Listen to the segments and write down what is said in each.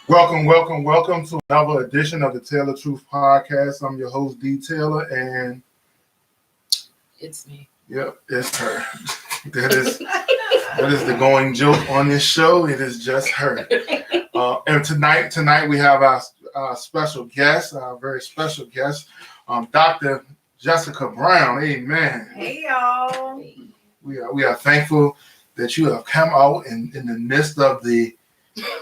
Welcome to another edition of the Tale of Truth podcast. I'm your host, D. Taylor, and it's me. Yep, it's her. That is the going joke on this show. It is just her. And tonight we have our special guest, our very special guest, Dr. Jessica Brown. Amen. Hey y'all. We are thankful that you have come out in the midst of the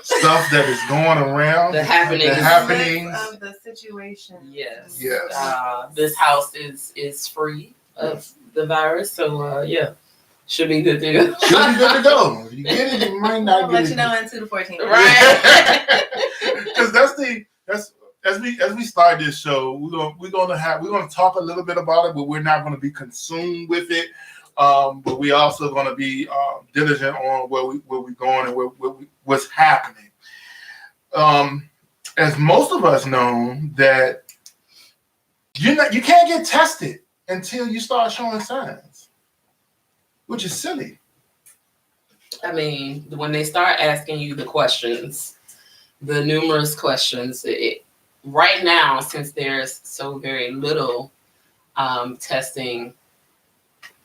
stuff that is going around, the happenings of the situation. Yes. This house is free of the virus, so should be good to go. Should be good to go. If you get it, you might not I'll get let it. you know in 2 to 14. Right. Because that's as we start this show, we're gonna talk a little bit about it, but we're not gonna be consumed with it. But we also gonna be diligent on where we're going and what's happening. As most of us know, that you can't get tested until you start showing signs, which is silly. I mean, when they start asking you the questions, the numerous questions, right now, since there's so very little testing,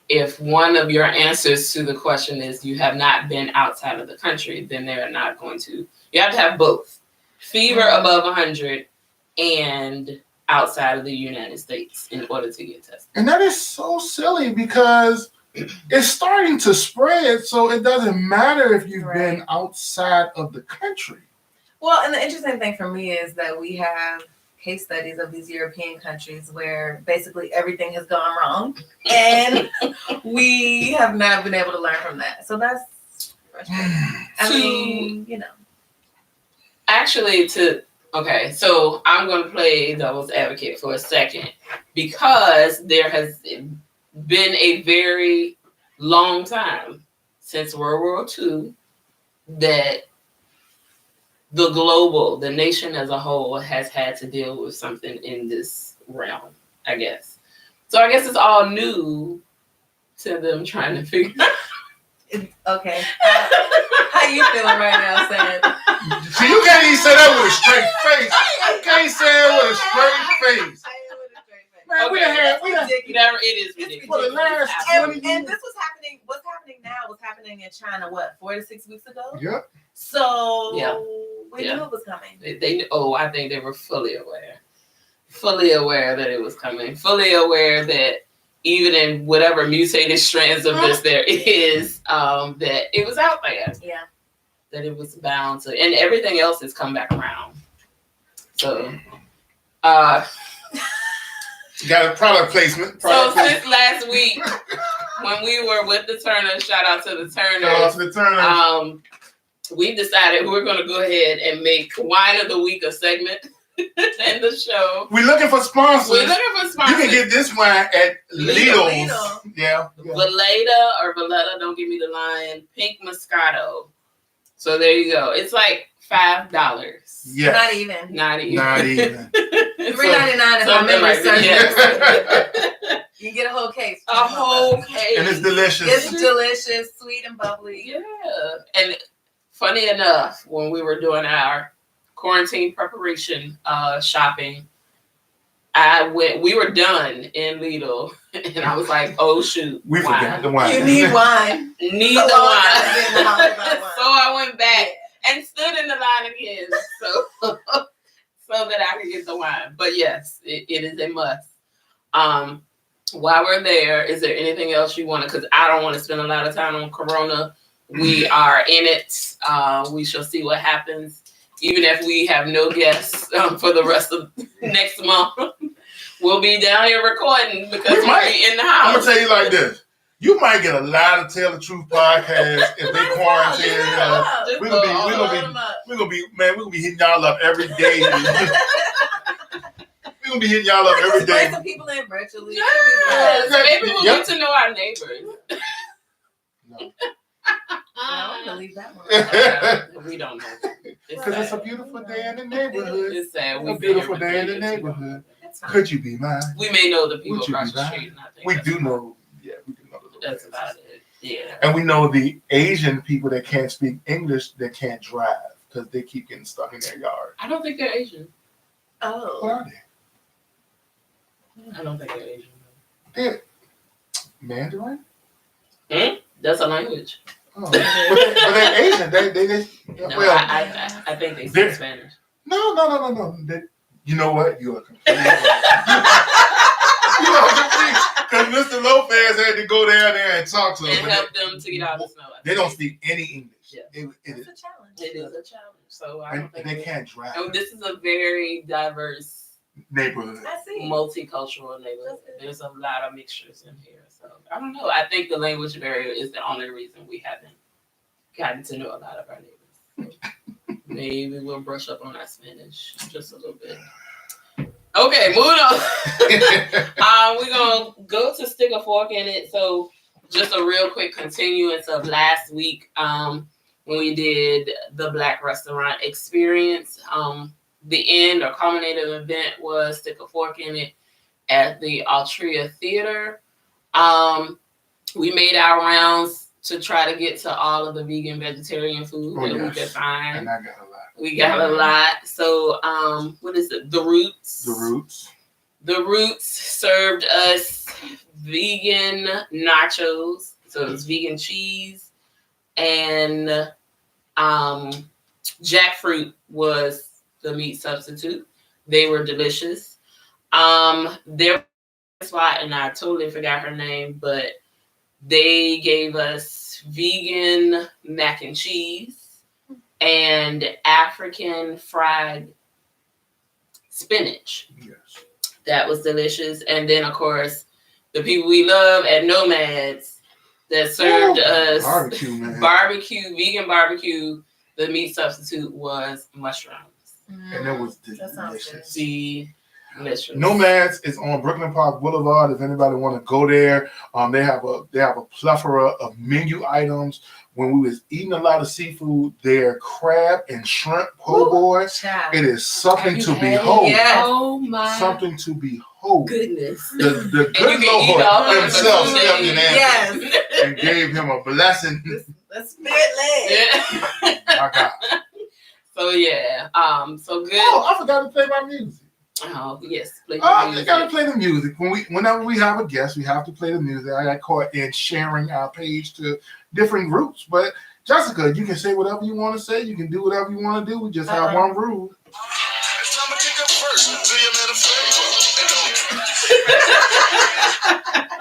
if one of your answers to the question is you have not been outside of the country, then they're not going to. You have to have both. Fever above 100 and outside of the United States in order to get tested. And that is so silly because it's starting to spread, so it doesn't matter if you've been outside of the country. Well, and the interesting thing for me is that we have case studies of these European countries where basically everything has gone wrong, and we have not been able to learn from that. So that's frustrating. Actually, so I'm going to play devil's advocate for a second, because there has been a very long time since World War II that the nation as a whole has had to deal with something in this realm, I guess. So I guess it's all new to them trying to figure out. Okay. How you feeling right now, Sam? See, you can't even say that with a straight face. You can't say it with a straight face. Man, it is ridiculous. For the last 20 years. And this was happening. What's happening now was happening in China. 4 to 6 weeks ago. Yep. So we knew it was coming. I think they were fully aware that it was coming. Fully aware that even in whatever mutated strands of this there is, that it was out there. Yeah. That it was bound to, and everything else has come back around. So, got a product placement. Since last week, when we were with the Turners, shout out to the Turners. We decided we're going to go ahead and make Wine of the Week a segment in the show. We're looking for sponsors. You can get this wine at Lidl's. Yeah. Valletta, don't give me the line. Pink Moscato. So there you go. It's like $5. Yeah. Not even. $3.99 if my memory serves. You get a whole case. A whole case. And it's delicious. It's delicious, sweet and bubbly. Yeah. And funny enough, when we were doing our quarantine preparation shopping, we were done in Lidl, and I was like, oh shoot, we forgot the wine. You need wine. So I went back and stood in the line again so that I could get the wine. But yes, it is a must. While we're there, is there anything else you want to, because I don't want to spend a lot of time on Corona. We are in it. We shall see what happens. Even if we have no guests for the rest of next month, we'll be down here recording because we're in the house. I'm going to tell you like this. You might get a lot of Tell the Truth podcasts if they quarantine. We're gonna be hitting y'all up every day. We're gonna be hitting y'all up every day. Bring some people in virtually. Yes. Maybe we'll get to know our neighbors. No. I'm gonna leave that one. We don't know. Because it's a beautiful day in the neighborhood. It's sad. It's a beautiful day in the neighborhood. Could you be mine? We may know the people across the street. We do know. Yeah, we do know. That's about it. Yeah. And we know the Asian people that can't speak English that can't drive. because they keep getting stuck in their yard. I don't think they're Asian. What Oh. are I don't think they're Asian. they? They're Mandarin? That's a language. Oh, but they're Asian. They No, well, I think they they're- speak Spanish. no. You know what? You are completely right. Because Mr. Lopez had to go down there and talk to them. And help them to get out of the snow. They don't speak any English. Yeah. It That's is, a challenge. It is a challenge. So I and don't think they can't drive. And this is a very diverse, Neighborhood. I see. multicultural neighborhood. There's a lot of mixtures in here. So I don't know. I think the language barrier is the only reason we haven't gotten to know a lot of our neighbors. So maybe we'll brush up on our Spanish just a little bit. Okay, moving on. We're gonna go to Stick a Fork in It. So just a real quick continuance of last week when we did the Black Restaurant Experience. The end or culminating event was Stick a Fork in It at the Altria Theater. We made our rounds to try to get to all of the vegan, vegetarian food that we could find. And I got a lot. We got a lot. So, what is it? The Roots. The Roots. The Roots served us vegan nachos. So it was vegan cheese, and jackfruit was the meat substitute. They were delicious. Their spot, and I totally forgot her name, but they gave us vegan mac and cheese and African fried spinach. Yes. That was delicious. And then, of course, the people we love at Nomads that served us barbecue, man. vegan barbecue. The meat substitute was mushrooms. And it was That sounds good. Delicious. Nomads is on Brooklyn Park Boulevard. If anybody want to go there, they have a plethora of menu items. When we was eating a lot of seafood, their crab and shrimp po' boy, Child. it is something to Have you had it? behold. Yes. Oh my Something to behold. goodness. The And you good can eat all Lord of himself it. stepped in there Yes. and gave him a blessing. The spirit led. Yeah. My God. So yeah. So good. Oh, I forgot to play my music. Oh yes. Play the I music. gotta play the music. Whenever we have a guest, we have to play the music. I got caught in sharing our page to different groups. But Jessica, you can say whatever you want to say. You can do whatever you want to do. We just have one rule.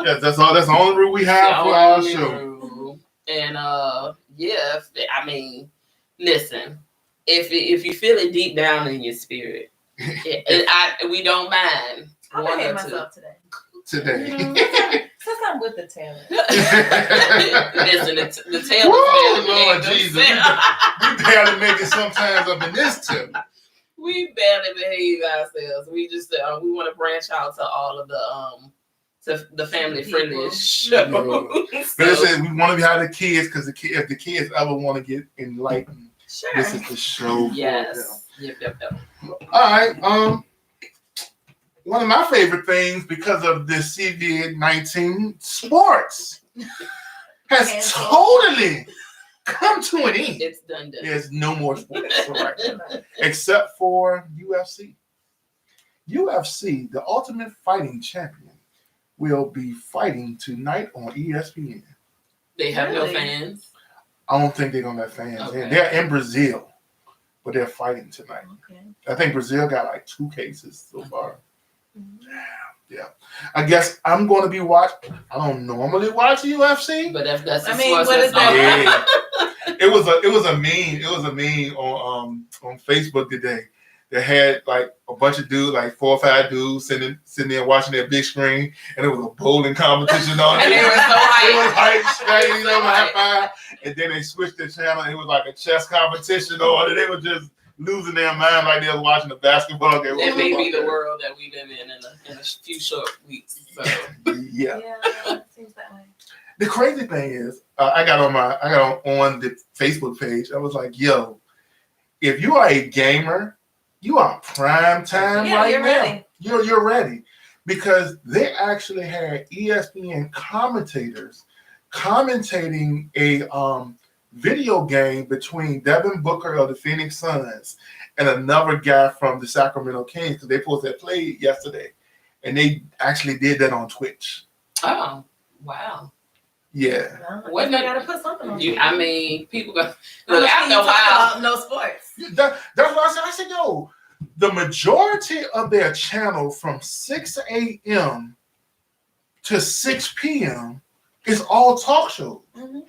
Yes, that's all. That's the only rule we have for our show. And yeah, I mean, listen, if you feel it deep down in your spirit, we don't mind. I'm one gonna hate or two. myself today. Today. Since I'm with the talent. Listen, the tail Woo, is Lord Jesus. We barely make it sometimes up in this tip. We barely behave ourselves. We just we want to branch out to all of the to the family friendly shows. But listen, we want to have the kids because if the kids ever want to get enlightened, Sure. this is the show for them. Yes. Yep. All right. One of my favorite things because of this COVID-19, sports has Cancel. totally come to an end. It's done. There's no more sports right now, except for UFC. UFC, the Ultimate Fighting Champion, will be fighting tonight on ESPN. They have Really? no fans. I don't think they're gonna let fans Okay. in. They're in Brazil, but they're fighting tonight. Okay. I think Brazil got like 2 cases so far. Yeah. I guess I'm going to be watching. I don't normally watch UFC. But that's I a mean, source what that's is that? Yeah. It was a meme. It was a meme on Facebook today that had like a bunch of dudes, like 4 or 5 dudes sitting there watching their big screen, and it was a bowling competition on it. And they were so It was hyped. hype, standing so over high hyped. five, and then they switched the channel. And it was like a chess competition on it. They were just losing their mind like they was watching a basketball game. That may be the world that we live in a few short weeks. So Yeah. Yeah, it seems that way. The crazy thing is, I got on the Facebook page. I was like, "Yo, if you are a gamer, you are prime time Yeah, right you're now. ready. You're ready because they actually had ESPN commentators commentating a video game between Devin Booker of the Phoenix Suns and another guy from the Sacramento Kings, because they supposed to have played yesterday, and they actually did that on Twitch. Oh, wow. Yeah. What they gotta put something on. I mean, people go. Look, after a while, about no sports. That's what I said. I said, yo, the majority of their channel from 6 a.m. to 6 p.m. is all talk shows. Mm-hmm.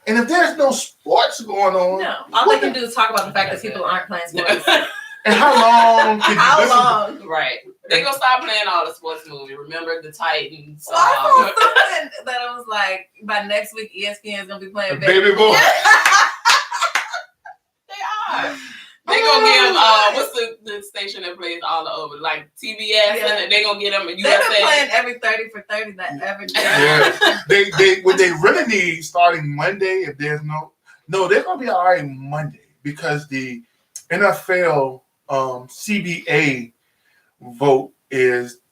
And if there's no sports going on, no, all they can do is talk about the fact that people aren't playing sports. And how long can you How listen long? Right. They gonna stop playing all the sports movies. Remember the Titans. Well, I saw something that I was like, by next week, ESPN is gonna be playing Baby Boy? They are. They gonna get them. What's the station that plays all over? Like TBS, Yeah. and they gonna get them. They've been playing every 30 for 30 that ever did. Yeah. they what they really need starting Monday, if there's no, they're gonna be all right Monday, because the NFL CBA vote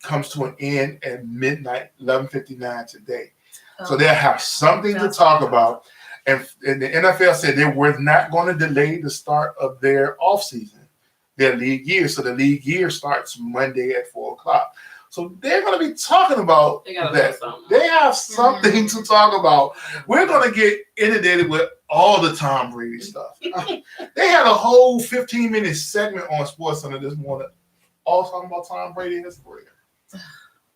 comes to an end at midnight, 11:59 today. So they'll have something to talk about. And the NFL said they were not going to delay the start of their offseason, their league year. So the league year starts Monday at 4:00. So they're going to be talking about that. They have something to talk about. We're going to get inundated with all the Tom Brady stuff. They had a whole 15-minute segment on SportsCenter this morning, all talking about Tom Brady and his career.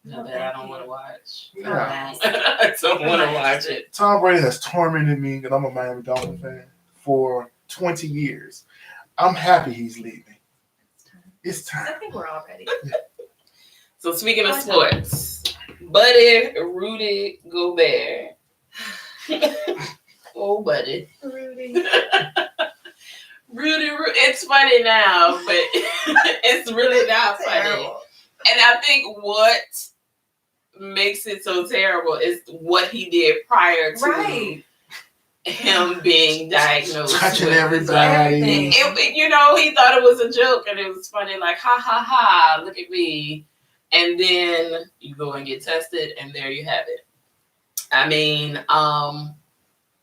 No, that I don't want to watch. Yeah. I don't want to watch it. Tom Brady has tormented me, and I'm a Miami Dolphins fan, for 20 years. I'm happy he's leaving. It's time. I think we're all ready. So speaking of sports, Buddy Rudy Gobert. Oh, Buddy. Rudy. Rudy, it's funny now, but it's really not funny. And I think what makes it so terrible is what he did prior to him being diagnosed. Touching with everybody. he thought it was a joke, and it was funny, like, ha, ha, ha, look at me. And then you go and get tested, and there you have it. I mean,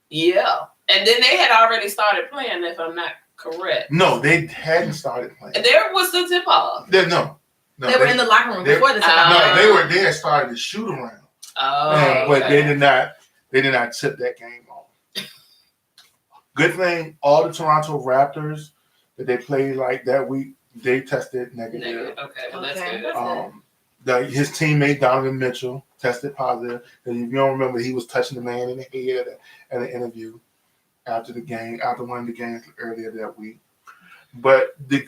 yeah. And then they had already started playing, if I'm not correct. No, they hadn't started playing. There was the tip-off. No, they were in the locker room before the tip-off. No, they had started to shoot around. Oh, but they did not tip that game off. Good thing all the Toronto Raptors that they played like that week, they tested negative. Okay, well, that's good. His teammate Donovan Mitchell tested positive. And if you don't remember, he was touching the man in the head at an interview after one of the games earlier that week. But the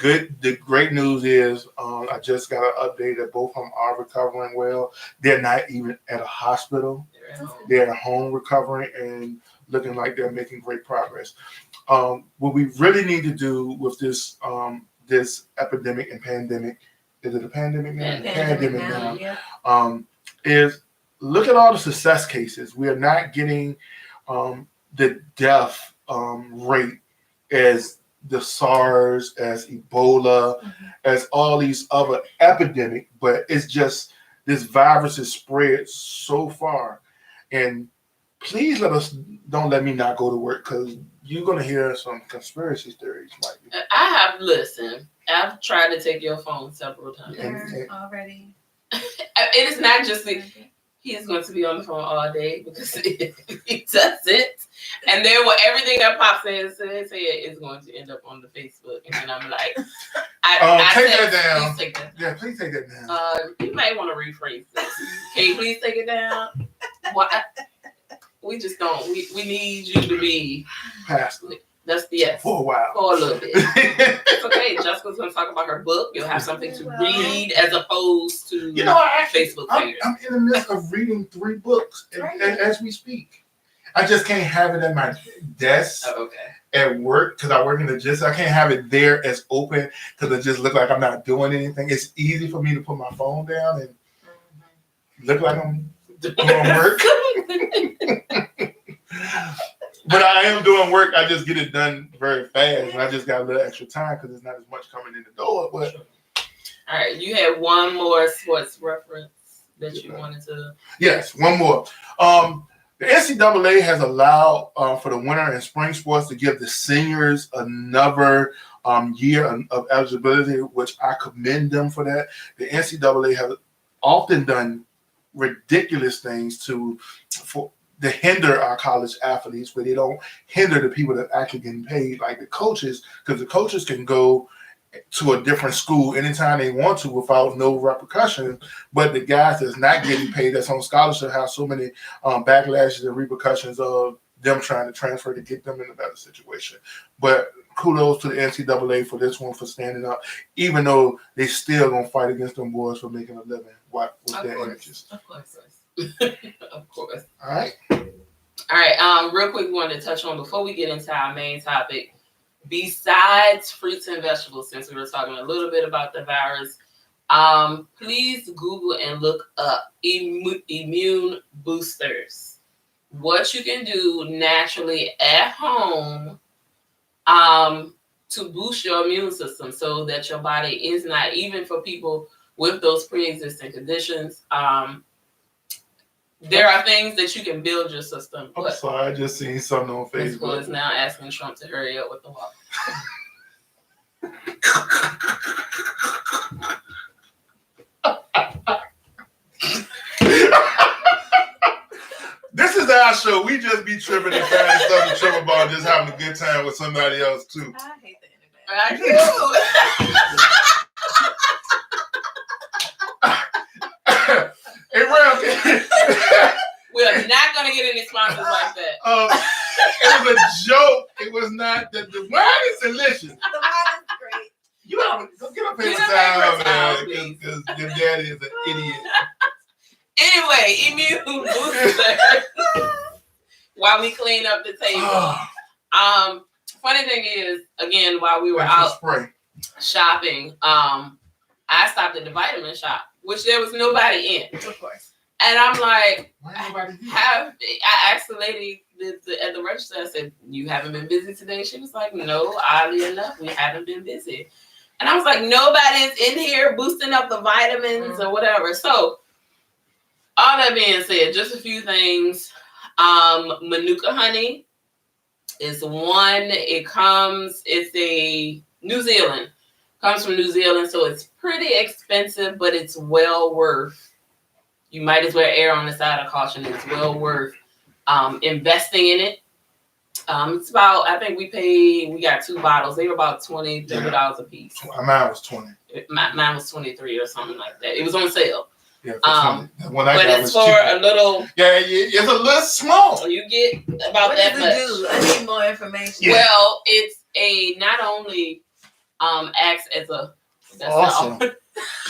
great news is I just got an update that both of them are recovering well. They're not even at a hospital. They're at home recovering and looking like they're making great progress. What we really need to do with this epidemic and pandemic, is it a pandemic now? Pandemic now. Yeah. Is look at all the success cases. We are not getting the death rate as the SARS, as Ebola, as all these other epidemics, but it's just this virus is spread so far. And please don't let me not go to work, because you're going to hear some conspiracy theories. I've tried to take your phone several times. Already. It is not just he's going to be on the phone all day, because he does it. And then everything that pops in is going to end up on the Facebook. And then I'm like, take that down. Please take that down. Yeah, please take that down. You might want to rephrase this. Can you please take it down? We just don't. We need you to be pastor. That's yes. For a while. For a little bit. It's okay. Jessica's going to talk about her book. You'll have something to read as opposed to Facebook. I'm in the midst of reading 3 books as we speak. I just can't have it at my desk at work, because I work in the gym. So I can't have it there as open, because it just looks like I'm not doing anything. It's easy for me to put my phone down and look like I'm doing work. But I am doing work. I just get it done very fast, and I just got a little extra time because there's not as much coming in the door. But all right, you had one more sports reference that you wanted to. Yes, one more. The NCAA has allowed for the winter and spring sports to give the seniors another year of eligibility, which I commend them for that. The NCAA has often done ridiculous things to hinder our college athletes, where they don't hinder the people that are actually getting paid, like the coaches, because the coaches can go to a different school anytime they want to without no repercussions. But the guys that's not getting paid, that's on scholarship, have so many backlashes and repercussions of them trying to transfer to get them in a better situation. But kudos to the NCAA for this one, for standing up, even though they still gonna fight against them boys for making a living with their images. Of course. Of course. All right. Real quick, we wanted to touch on, before we get into our main topic, besides fruits and vegetables, since we were talking a little bit about the virus, please Google and look up immune boosters. What you can do naturally at home to boost your immune system, so that your body is not, even for people with those pre-existing conditions, there are things that you can build your system. I'm sorry, I just seen something on Facebook. School is now asking Trump to hurry up with the walk. This is our show. We just be tripping and finding stuff to trip about, just having a good time with somebody else too. I hate the internet. I do. Hey, Ralph. We're not gonna get any sponsors like that. It was a joke. It was not. The wine is delicious. The wine is great. You have to get up here Get with a paper time, towel, man, because your daddy is an idiot. Anyway, immune booster. While we clean up the table. Funny thing is, again, while we were out shopping, I stopped at the vitamin shop, which there was nobody in. Of course. And I'm like, I I asked the lady at the register, I said, "You haven't been busy today?" She was like, "No, oddly enough, we haven't been busy." And I was like, nobody's in here boosting up the vitamins or whatever. So, all that being said, just a few things. Manuka honey is one. It's a New Zealand. Comes from New Zealand, so it's pretty expensive, but it's well worth. You might as well err on the side of caution. It's well worth investing in it. It's about, I think we got 2 bottles. They were about $20 a piece. Mine was 20. Mine was 23 or something like that. It was on sale. Yeah, but it's for a little. Yeah, it's a little small. You get about what that does much. it do? I need more information. Yeah. Well, it's not only acts as a awesome.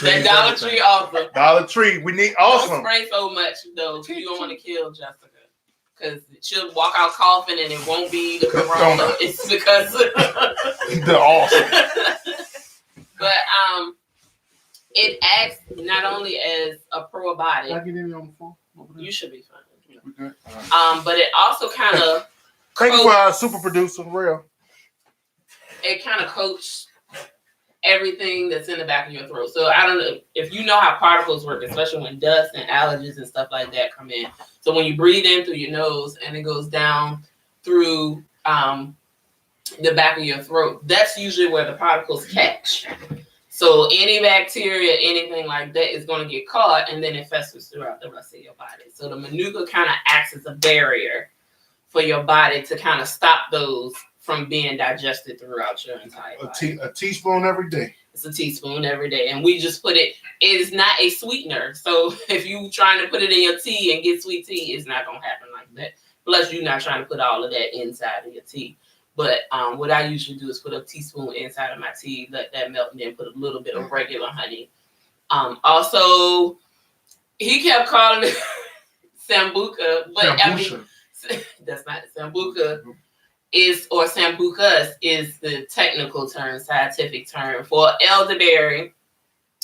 That Dollar Tree offer. Dollar Tree, we need awesome. Don't spray so much though. You don't want to kill Jessica, because she'll walk out coughing and it won't be the corona. It's because the awesome. But it acts not only as a probiotic. Can I get any on the phone? You should be fine. We good? Right. But it also kind of thank you for our super producer, Real. It kind of coats everything that's in the back of your throat. So I don't know if you know how particles work, especially when dust and allergens and stuff like that come in. So when you breathe in through your nose and it goes down through the back of your throat, that's usually where the particles catch. So any bacteria, anything like that is going to get caught, and then it festers throughout the rest of your body. So the Manuka kind of acts as a barrier for your body to kind of stop those from being digested throughout your entire body. A teaspoon every day. It's a teaspoon every day. And we just put it is not a sweetener. So if you trying to put it in your tea and get sweet tea, it's not going to happen like that. Plus, you're not trying to put all of that inside of your tea. But what I usually do is put a teaspoon inside of my tea, let that melt, and then put a little bit of regular honey. Also, he kept calling it Sambuca, but I mean, that's not Sambuca. Sambucas is the technical term, scientific term for elderberry.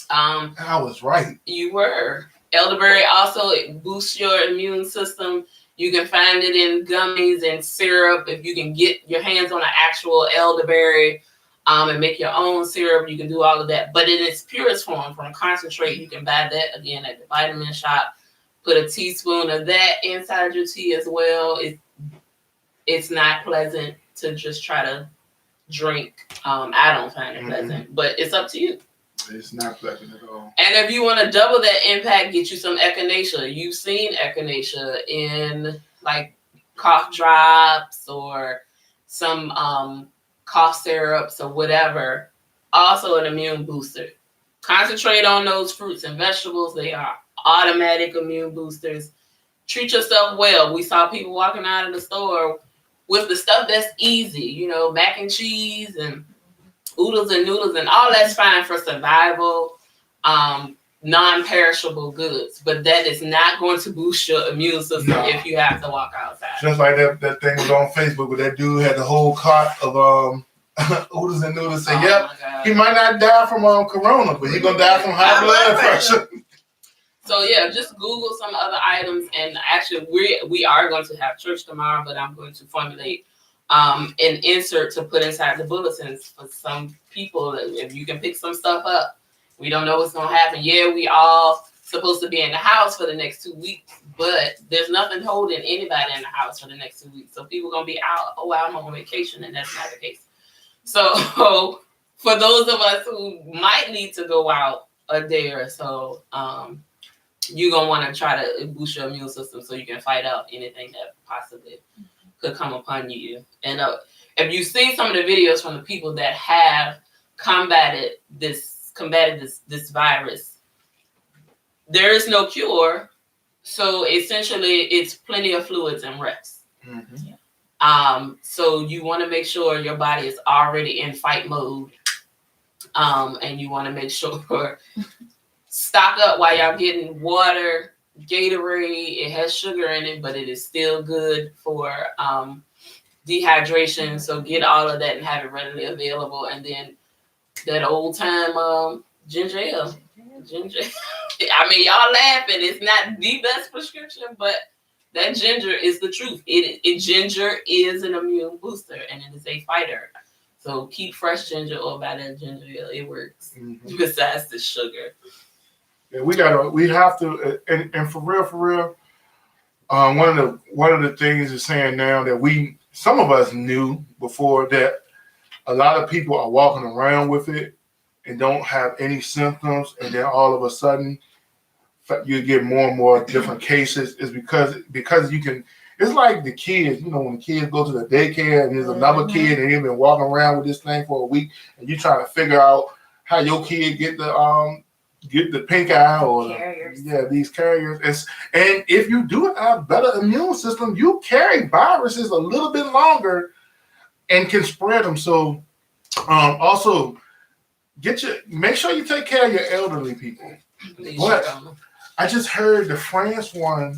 I was right. You were. Elderberry also, it boosts your immune system. You can find it in gummies and syrup. If you can get your hands on an actual elderberry and make your own syrup, you can do all of that. But in its purest form, from concentrate, you can buy that again at the vitamin shop. Put a teaspoon of that inside your tea as well. It's not pleasant to just try to drink. I don't find it pleasant, but it's up to you. It's not pleasant at all. And if you want to double that impact, get you some echinacea. You've seen echinacea in like cough drops or some cough syrups or whatever. Also an immune booster. Concentrate on those fruits and vegetables. They are automatic immune boosters. Treat yourself well. We saw people walking out of the store with the stuff that's easy, mac and cheese and oodles and noodles, and all that's fine for survival, non-perishable goods. But that is not going to boost your immune system if you have to walk outside. Just like that thing was on Facebook where that dude had the whole cart of oodles and noodles. Say, he might not die from corona, but he's gonna die from high blood pressure. So just Google some other items, and actually we are going to have church tomorrow, but I'm going to formulate an insert to put inside the bulletins for some people. If you can pick some stuff up, we don't know what's gonna happen. We all supposed to be in the house for the next 2 weeks, but there's nothing holding anybody in the house for the next 2 weeks. So people gonna be out. Oh wow, I'm on vacation, and that's not the case. So for those of us who might need to go out a day or so, you're going to want to try to boost your immune system so you can fight out anything that possibly could come upon you. And if you've seen some of the videos from the people that have combated this virus, there is no cure. So essentially, it's plenty of fluids and rest. So you want to make sure your body is already in fight mode. And you want to make sure stock up while y'all getting water, Gatorade. It has sugar in it, but it is still good for dehydration. So get all of that and have it readily available. And then that old time ginger ale. I mean, y'all laughing. It's not the best prescription, but that ginger is the truth. Ginger is an immune booster, and it is a fighter. So keep fresh ginger or buy that ginger ale. It works. Besides the sugar. Yeah, we have to, and for real, one of the things is saying now that some of us knew before that a lot of people are walking around with it and don't have any symptoms, and then all of a sudden you get more and more different cases. Is because you can. It's like the kids, when the kids go to the daycare and there's another kid and they've been walking around with this thing for a week, and you're trying to figure out how your kid get the pink eye or these carriers. And if you do have better immune system, you carry viruses a little bit longer and can spread them. So also make sure you take care of your elderly people. But I just heard the France one.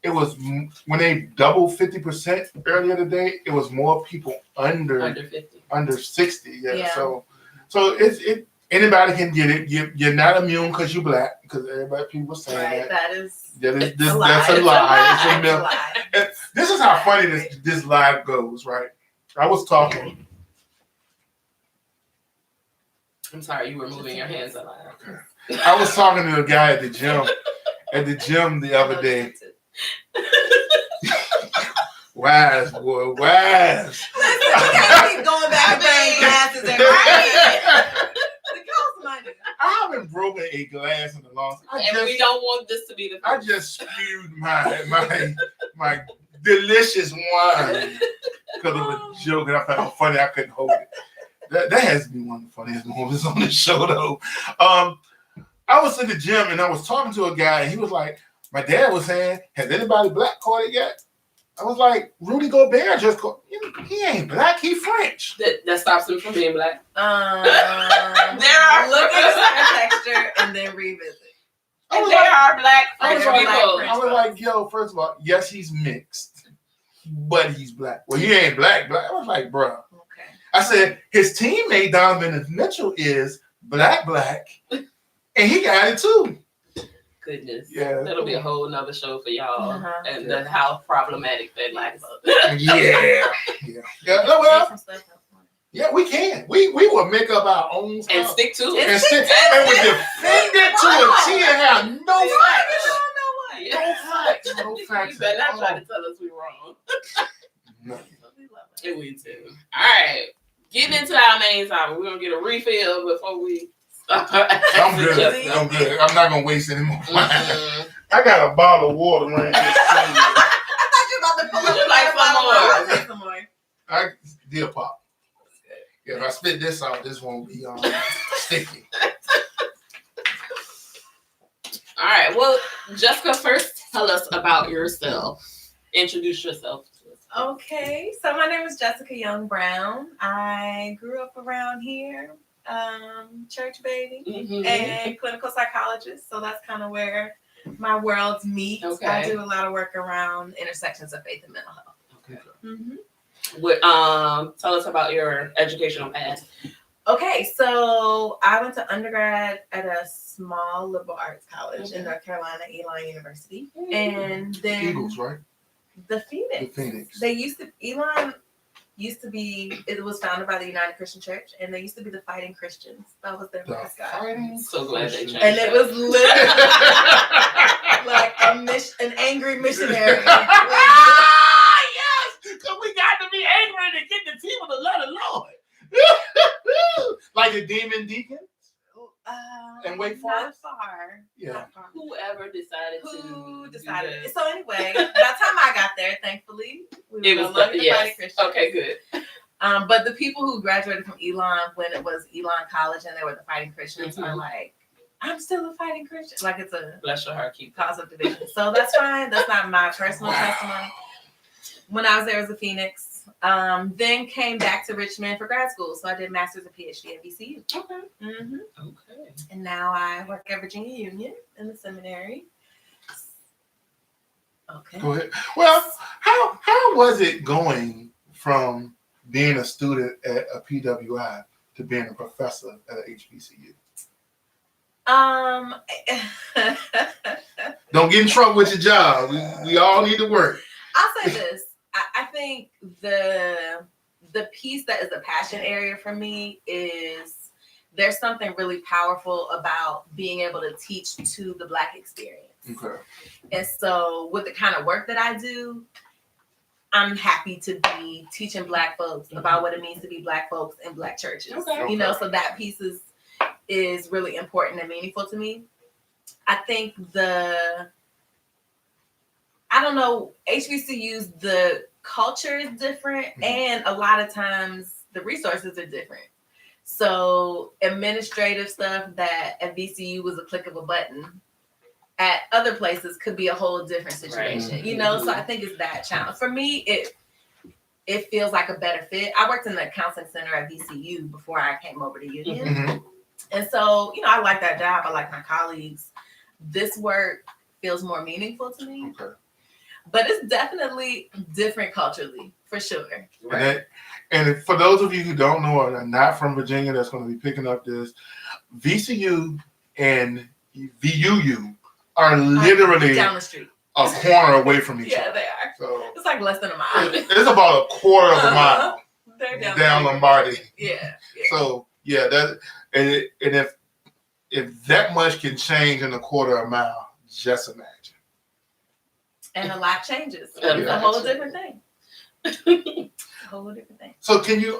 It was when they doubled 50% earlier today. It was more people under 50, under 60. So it's anybody can get it. You're not immune because you're black. Because people saying that's a lie. It's a myth. This is how funny this live goes. Right? I was talking. I'm sorry, you were moving your hands a lot. Okay. I was talking to a guy at the gym the other day. Wise boy, wise. Listen, you can't keep going back and buying glasses and right. It costs money. I haven't broken a glass in a long time. We don't want this to be the I just spewed my delicious wine because of a joke, and I found it funny. I couldn't hold it. That has been one of the funniest moments on the show, though. I was in the gym and I was talking to a guy, and he was like, my dad was saying, has anybody black caught it yet? I was like, Rudy Gobert just caught. He ain't black, he French. That stops him from being black. There are look at the texture and then revisit. Are black. I was like, yo, first of all, yes, he's mixed, but he's black. Well, he ain't black. I was like, bro. Okay. I said, his teammate Donovan Mitchell is black, and he got it too. Goodness. Yeah. That'll be a whole nother show for y'all and how problematic that is. Yeah, we can. We will make up our own stuff. And stick to it. And we defend it to a T and have no facts. Yeah. No facts. No facts. You better not at try all. to tell us we're wrong. No. We love it. And we too. All right. Getting into our main topic. We're going to get a refill before we start. I'm good. I'm good. I'm not gonna waste any more time. Mhm. I got a bottle of water right here. I thought you were about to pull up You like a bottle some of more? water. I'll take some more. I dear pop. Yeah, if I spit this out, this won't be sticky. All right. Well, Jessica, first tell us about yourself. Introduce yourself to us. Okay, so my name is Jessica Young Brown. I grew up around here, church baby, Mhm. and clinical psychologist. So that's kind of where my worlds meet. Okay. I do a lot of work around intersections of faith and mental health. Okay. Mm-hmm. Tell us about your educational path. Okay, so I went to undergrad at a small liberal arts college in North Carolina, Elon University, and then Eagles, right? the Phoenix. The Phoenix. Elon used to be, it was founded by the United Christian Church, and they used to be the Fighting Christians. That was their mascot. Fighting So glad they changed. And it was literally like an angry missionary. Ah, yes! Because we got to be angry to get the team of the love of the Lord. Like the demon deacon? And Wake Forest? Not far. Yeah. Not far. Whoever decided Who to decided do it? this. So anyway, by the time I got there, thankfully, we It were was no longer the yes. Fighting Christians. Okay, good. But the people who graduated from Elon when it was Elon College and they were the Fighting Christians are like, I'm still a Fighting Christian. Like it's a Bless your heart, keep cause of division. So that's fine. That's not my personal testimony. When I was there as a Phoenix, then came back to Richmond for grad school. So I did master's and PhD at VCU. Okay. Mm-hmm. Okay. And now I work at Virginia Union in the seminary. Okay. Go ahead. Well, how was it going from being a student at a PWI to being a professor at a HBCU? Don't get in trouble with your job. We all need to work. I'll say this. I think the piece that is a passion area for me is there's something really powerful about being able to teach to the Black experience. Okay. And so with the kind of work that I do, I'm happy to be teaching Black folks about what it means to be Black folks in Black churches. Okay. You know, so that piece is really important and meaningful to me. I think HBCUs, the culture is different, and a lot of times the resources are different. So administrative stuff that at VCU was a click of a button, at other places could be a whole different situation. Right. You know, so I think it's that challenge. For me, it feels like a better fit. I worked in the counseling center at VCU before I came over to Union. Mm-hmm. And so, you know, I like that job. I like my colleagues. This work feels more meaningful to me. Okay. But it's definitely different culturally, for sure. And for those of you who don't know or are not from Virginia that's going to be picking up this, VCU and VUU are literally Down the street. a corner away from each Yeah, other. they are. So It's like less than a mile. it's about a quarter of a mile They're down down Lombardi. Yeah. So yeah, and if that much can change in a quarter of a mile, just imagine. And a lot changes. Yeah. It's a whole different thing. A whole different thing. So can you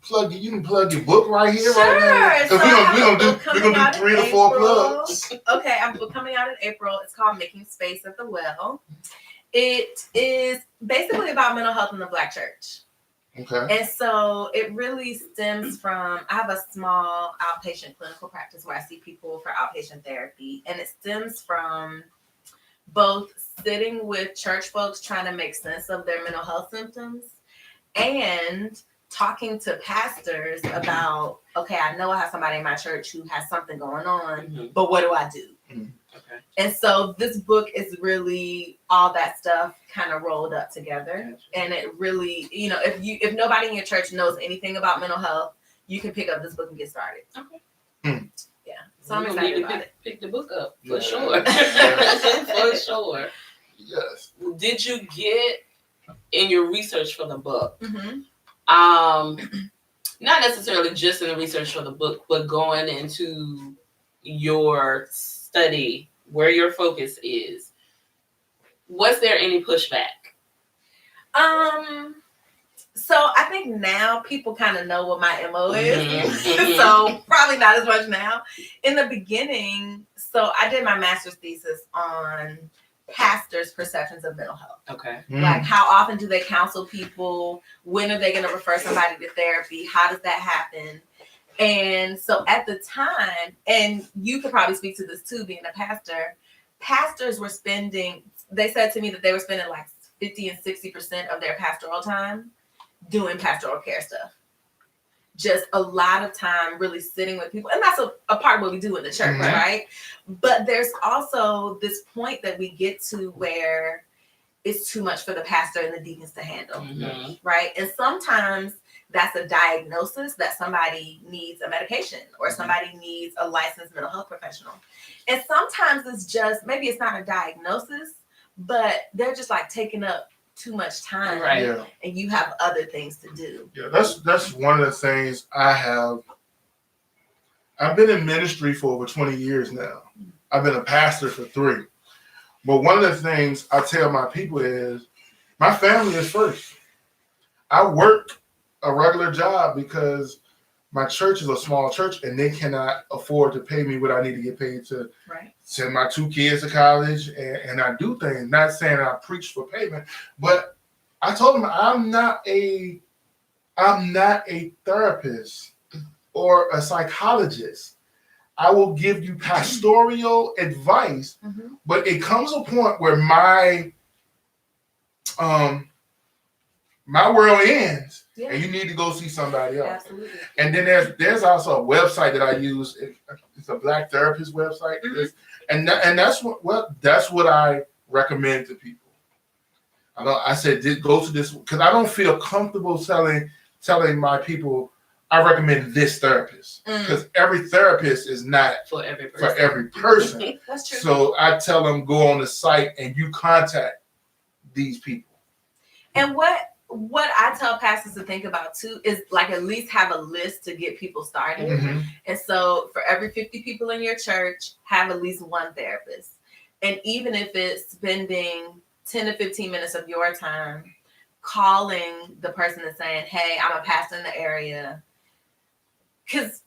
plug your book right here, Sure. right now? So We're gonna do 3 to 4 plugs. Okay, I'm coming out in April. It's called Making Space at the Well. It is basically about mental health in the Black church. Okay. And so it really stems from, I have a small outpatient clinical practice where I see people for outpatient therapy. And it stems from both sitting with church folks trying to make sense of their mental health symptoms and talking to pastors about, okay, I know I have somebody in my church who has something going on, but what do I do? Okay. And so this book is really all that stuff kind of rolled up together. And it really, you know, if nobody in your church knows anything about mental health, you can pick up this book and get started. Okay. Yeah. So I'm excited about it. Pick the book up Yeah. for sure. Yeah. For sure. Yes. Did you get in your research for the book? Mm-hmm. Not necessarily just in the research for the book, but going into your study, where your focus is, Was there any pushback? So I think now people kind of know what my MO is. Mhm. So probably not as much now. In the beginning, so I did my master's thesis on pastors' perceptions of mental health. Okay. Like, how often do they counsel people? When are they going to refer somebody to therapy? How does that happen? And so at the time, and you could probably speak to this too, being a pastor, pastors were spending, they said to me that they were spending like 50 and 60% of their pastoral time doing pastoral care stuff. Just a lot of time really sitting with people. And that's a part of what we do in the church, Mhm. right? But there's also this point that we get to where it's too much for the pastor and the deacons to handle, Mhm. right? And sometimes that's a diagnosis that somebody needs a medication or somebody needs a licensed mental health professional. And sometimes it's just, maybe it's not a diagnosis, but they're just like taking up too much time, Right. Yeah. and you have other things to do. Yeah, that's one of the things I have. I've been in ministry for over 20 years now. I've been a pastor for 3. But one of the things I tell my people is my family is first. I work a regular job because my church is a small church and they cannot afford to pay me what I need to get paid to Right. send my 2 kids to college, and I do things. Not saying I preach for payment, but I told them I'm not a therapist or a psychologist. I will give you pastoral advice, Mhm. but it comes a point where my world ends, Yeah. and you need to go see somebody else. Absolutely. And then there's also a website that I use. It's a Black therapist website, Mhm. and that's what I recommend to people. I said go to this because I don't feel comfortable telling my people I recommend this therapist because every therapist is not For every person. for every person. That's true. So I tell them go on the site and you contact these people. And what I tell pastors to think about too is like at least have a list to get people started. Mm-hmm. And so for every 50 people in your church, have at least one therapist. And even if it's spending 10 to 15 minutes of your time calling the person and saying, hey, I'm a pastor in the area. Because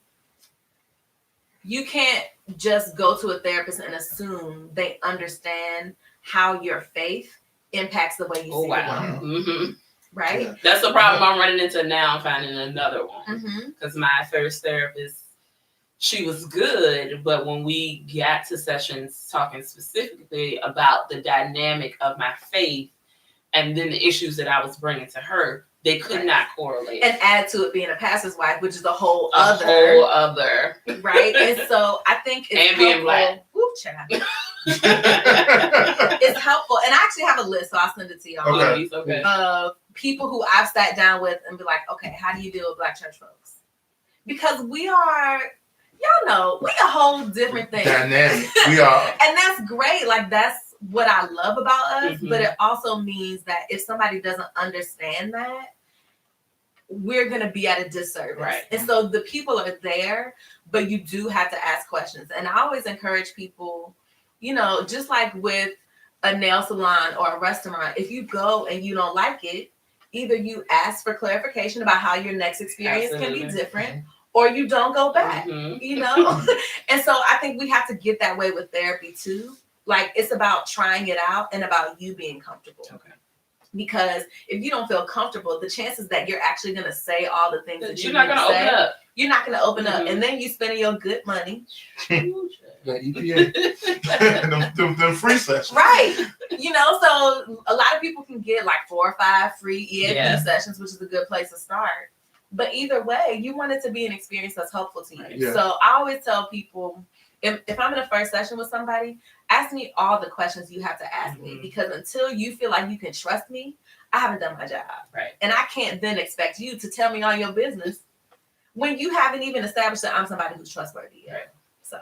you can't just go to a therapist and assume they understand how your faith impacts the way you see the world. Mm-hmm. Right? Yeah. That's the problem I'm running into now. I'm finding another one. Mm-hmm. Because my first therapist, she was good, but when we got to sessions talking specifically about the dynamic of my faith and then the issues that I was bringing to her, they could not correlate. And add to it being a pastor's wife, which is a whole a other. whole other. Right? And so I think it's And being helpful. Black. Woo, child. It's helpful. And I actually have a list, so I'll send it to y'all. Okay. Okay. Of people who I've sat down with and be like, okay, how do you deal with Black church folks? Because we are, y'all know, we a whole different thing. Dynamic. We are. And that's great. Like, that's what I love about us. Mhm. But it also means that if somebody doesn't understand that, we're going to be at a disservice. Right. And so the people are there, but you do have to ask questions. And I always encourage people, you know, just like with a nail salon or a restaurant, if you go and you don't like it, either you ask for clarification about how your next experience can be Absolutely. different, or you don't go back, Mhm. you know? And so I think we have to get that way with therapy too. Like, it's about trying it out and about you being comfortable. Okay. Because if you don't feel comfortable, the chances that you're actually going to say all the things that You're not need going to say, open up. you're not going to open up. Mhm. And then you spending your good money. The EPA. them free sessions. Right. You know, so a lot of people can get like 4 or 5 free EAP Yeah. sessions, which is a good place to start. But either way, you want it to be an experience that's helpful to you. Yeah. So I always tell people, if I'm in a first session with somebody, ask me all the questions you have to ask me, Mhm. because until you feel like you can trust me, I haven't done my job. Right. And I can't then expect you to tell me all your business when you haven't even established that I'm somebody who's trustworthy yet. Right. So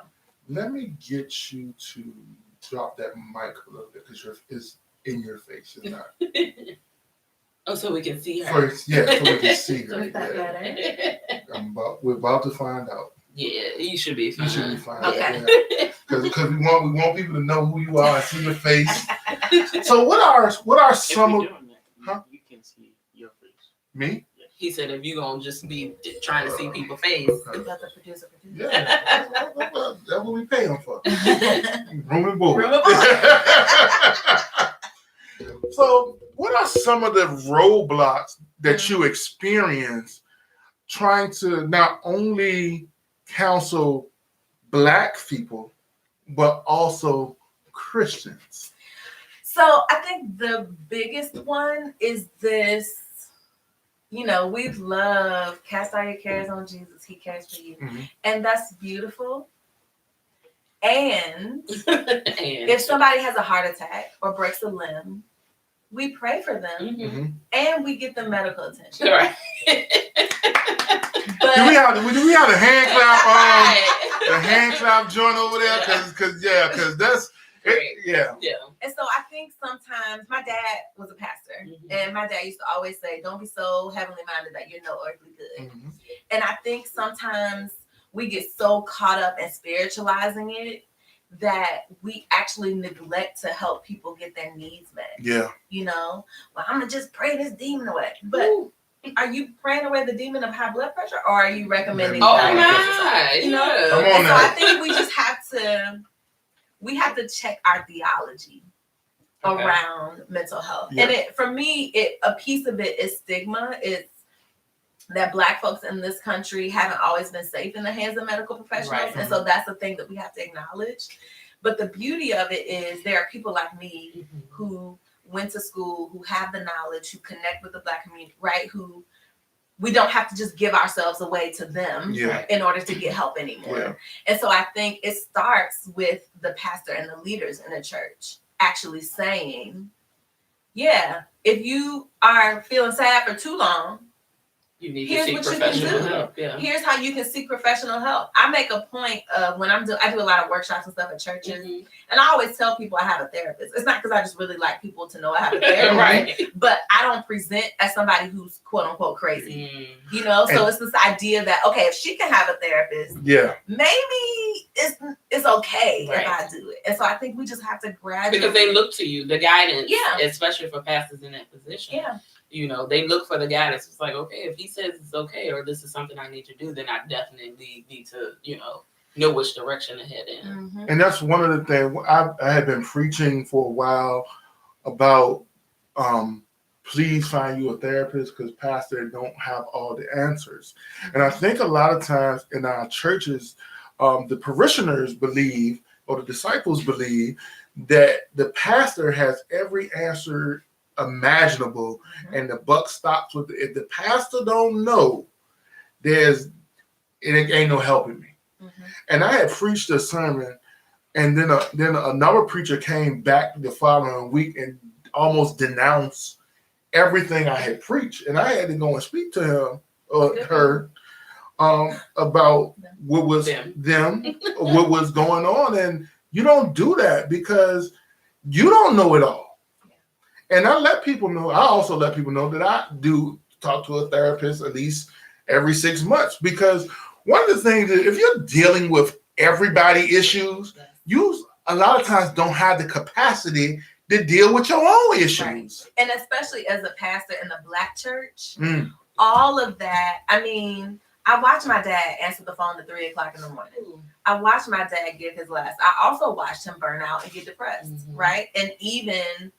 Let me get you to drop that mic a little bit because it's in your face. It's not. Oh, so we can see her. First, yeah, so we can see her. Is that better? We're about to find out. Yeah, you should be fine. You should be fine. Okay. Because we want people to know who you are and see your face. So what are some of If you're doing that, Huh? you can see your face. me? He said, if you're gonna just be trying to see people's face. Let the producer. Yeah, that's what we pay him for. Room and board. Room and board. So, what are some of the roadblocks that you experience trying to not only counsel Black people, but also Christians? So I think the biggest one is this, we love cast all your cares on Jesus, he cares for you. Mhm. And that's beautiful. And And if somebody has a heart attack or breaks a limb, we pray for them Mhm. and we get them medical attention. Right. But Do we have the hand clap Right. the hand clap joint over there? Because that's yeah. Yeah. and so I think sometimes my dad was a pastor, Mhm. and my dad used to always say, "Don't be so heavenly minded that you're no earthly good." Mhm. And I think sometimes we get so caught up in spiritualizing it that we actually neglect to help people get their needs met. Yeah. Well, I'm gonna just pray this demon away. But Ooh. are you praying away the demon of high blood pressure, or are you recommending? Oh diet? my. You know? Yeah. Come on And so now. I think we just have to check our theology Okay. around mental health. Yeah. And for me, a piece of it is stigma. It's that Black folks in this country haven't always been safe in the hands of medical professionals. Right. And so that's the thing that we have to acknowledge. But the beauty of it is there are people like me Mhm. who went to school, who have the knowledge, who connect with the Black community, right? Who we don't have to just give ourselves away to them Yeah. in order to get help anymore. Yeah. And so I think it starts with the pastor and the leaders in the church actually saying, yeah, if you are feeling sad for too long, You need Here's to what seek you can professional do. help. Yeah. here's how you can seek professional help. I make a point of when I do a lot of workshops and stuff at churches, Mhm. and I always tell people I have a therapist. It's not because I just really like people to know I have a therapist, Right. but I don't present as somebody who's quote unquote crazy. Mm. So it's this idea that, okay, if she can have a therapist, Yeah. maybe it's okay Right. if I do it. And so I think we just have to gradually, Because they look to you, the guidance, Yeah. especially for pastors in that position. yeah, They look for the guidance. It's like, okay, if he says it's okay or this is something I need to do, then I definitely need to, know which direction to head in. mm-hmm. And that's one of the things I had been preaching for a while about. Please find you a therapist because pastors don't have all the answers. And I think a lot of times in our churches, the parishioners believe or the disciples believe that the pastor has every answer imaginable, and the buck stops with if the pastor don't know, it ain't no helping me. Mm-hmm. And I had preached a sermon, and then another preacher came back the following week and almost denounced everything I had preached, and I had to go and speak to him or her about what was what was going on. And you don't do that because you don't know it all. And I also let people know that I do talk to a therapist at least every 6 months, because one of the things is if you're dealing with everybody issues, you a lot of times don't have the capacity to deal with your own issues. Right. And especially as a pastor in the Black church, Mm. all of that. I mean, I watched my dad answer the phone at 3:00 in the morning. I watched my dad give his last. I also watched him burn out and get depressed, Mhm. right? And even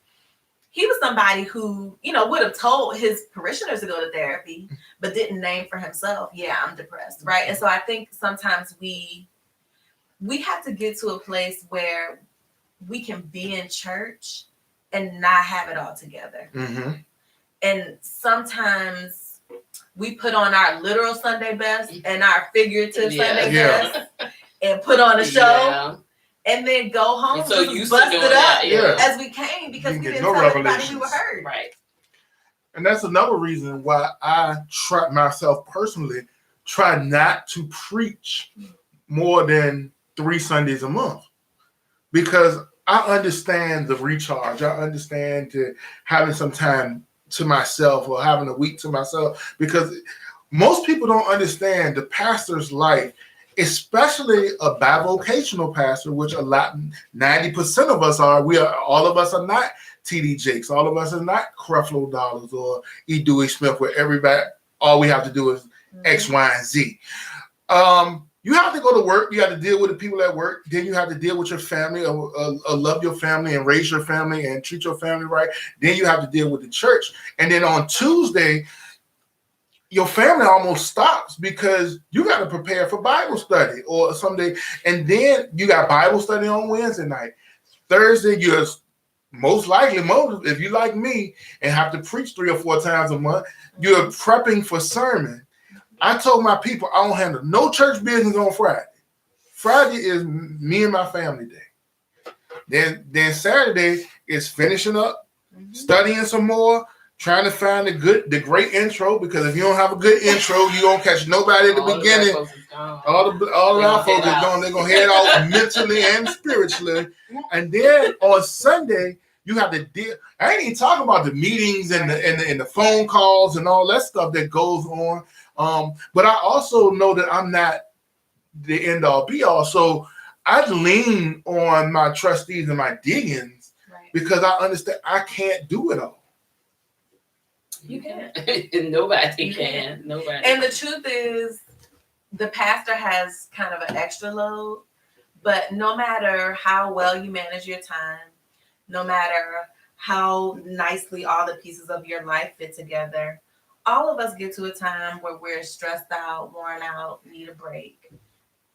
he was somebody who, would have told his parishioners to go to therapy, but didn't name for himself, yeah, I'm depressed, right? And so I think sometimes we have to get to a place where we can be in church and not have it all together. Mm-hmm. And sometimes we put on our literal Sunday best and our figurative Sunday best and put on a show and then go home You're so just used to busted doing up that, as we came because You we get didn't no tell everybody we revelations. were hurt. Right. And that's another reason why I try myself personally try not to preach more than 3 Sundays a month, because I understand the recharge. I understand having some time to myself or having a week to myself, because most people don't understand the pastor's life especially a bivocational pastor, which 90% of us are. All of us are not T.D. Jakes. All of us are not Creflo Dollars or E. Dewey Smith, where everybody, all we have to do is X, Y, and Z. You have to go to work. You have to deal with the people at work. Then you have to deal with your family, or love your family and raise your family and treat your family right. Then you have to deal with the church. And then on Tuesday, your family almost stops because you got to prepare for Bible study or someday. And then you got Bible study on Wednesday night. Thursday, you're most likely, if you like me and have to preach 3 or 4 times a month, you're prepping for sermon. I told my people I don't handle no church business on Friday. Friday is me and my family day. Then Saturday is finishing up, studying some more, trying to find the great intro, because if you don't have a good intro, you don't catch nobody at the beginning. All of our folks are gone. They're gonna head out mentally and spiritually. And then on Sunday, you have to deal. I ain't even talking about the meetings and the phone calls and all that stuff that goes on. But I also know that I'm not the end all be all. So I lean on my trustees and my deacons because I understand I can't do it all. You can't. Nobody can. Nobody. And the truth is, the pastor has kind of an extra load, but no matter how well you manage your time, no matter how nicely all the pieces of your life fit together, all of us get to a time where we're stressed out, worn out, need a break.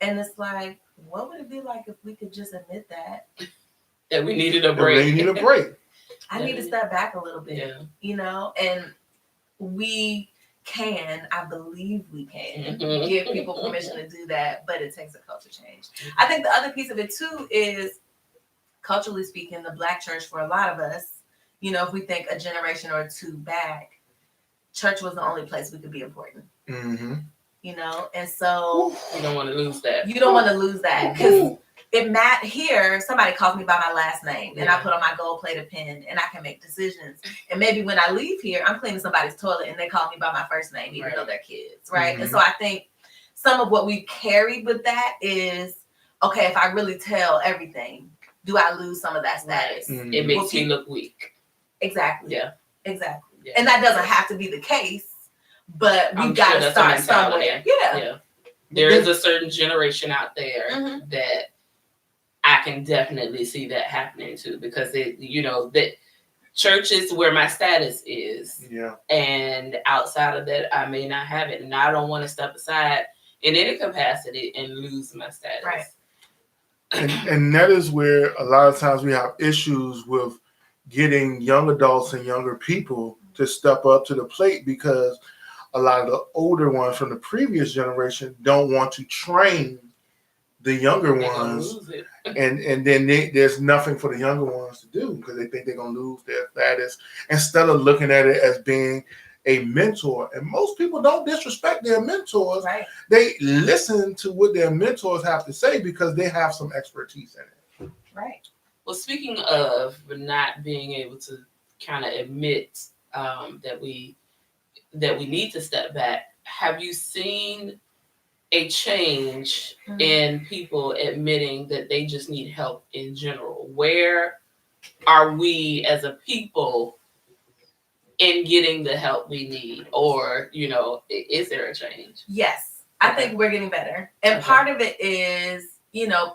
And it's like, what would it be like if we could just admit that we needed a break? We need a break. I need to step back a little bit, and we can, I believe we can give people permission to do that, but it takes a culture change. I think the other piece of it too is, culturally speaking, the Black church, for a lot of us, if we think a generation or 2 back, church was the only place we could be important. And so you don't want to lose that. You don't want to lose that, because here, somebody calls me by my last name, and I put on my gold-plated pen, and I can make decisions. And maybe when I leave here, I'm cleaning somebody's toilet, and they call me by my first name, even though they're kids, right? And so I think some of what we carried with that is, okay, if I really tell everything, do I lose some of that status? It makes me look weak. Exactly. Yeah. Exactly. Yeah. And that doesn't have to be the case, but we've got to start somewhere. Yeah. There is a certain generation out there that I can definitely see that happening too, because that church is where my status is. Yeah. And outside of that, I may not have it. And I don't want to step aside in any capacity and lose my status. Right. And that is where a lot of times we have issues with getting young adults and younger people to step up to the plate, because a lot of the older ones from the previous generation don't want to train the younger ones, and then there's nothing for the younger ones to do because they think they're going to lose their status, instead of looking at it as being a mentor. And most people don't disrespect their mentors. Right. They listen to what their mentors have to say because they have some expertise in it. Right. Well, speaking of not being able to kind of admit that we need to step back, have you seen a change in people admitting that they just need help in general? Where are we as a people in getting the help we need? Or, is there a change? Yes, I think we're getting better. And part of it is,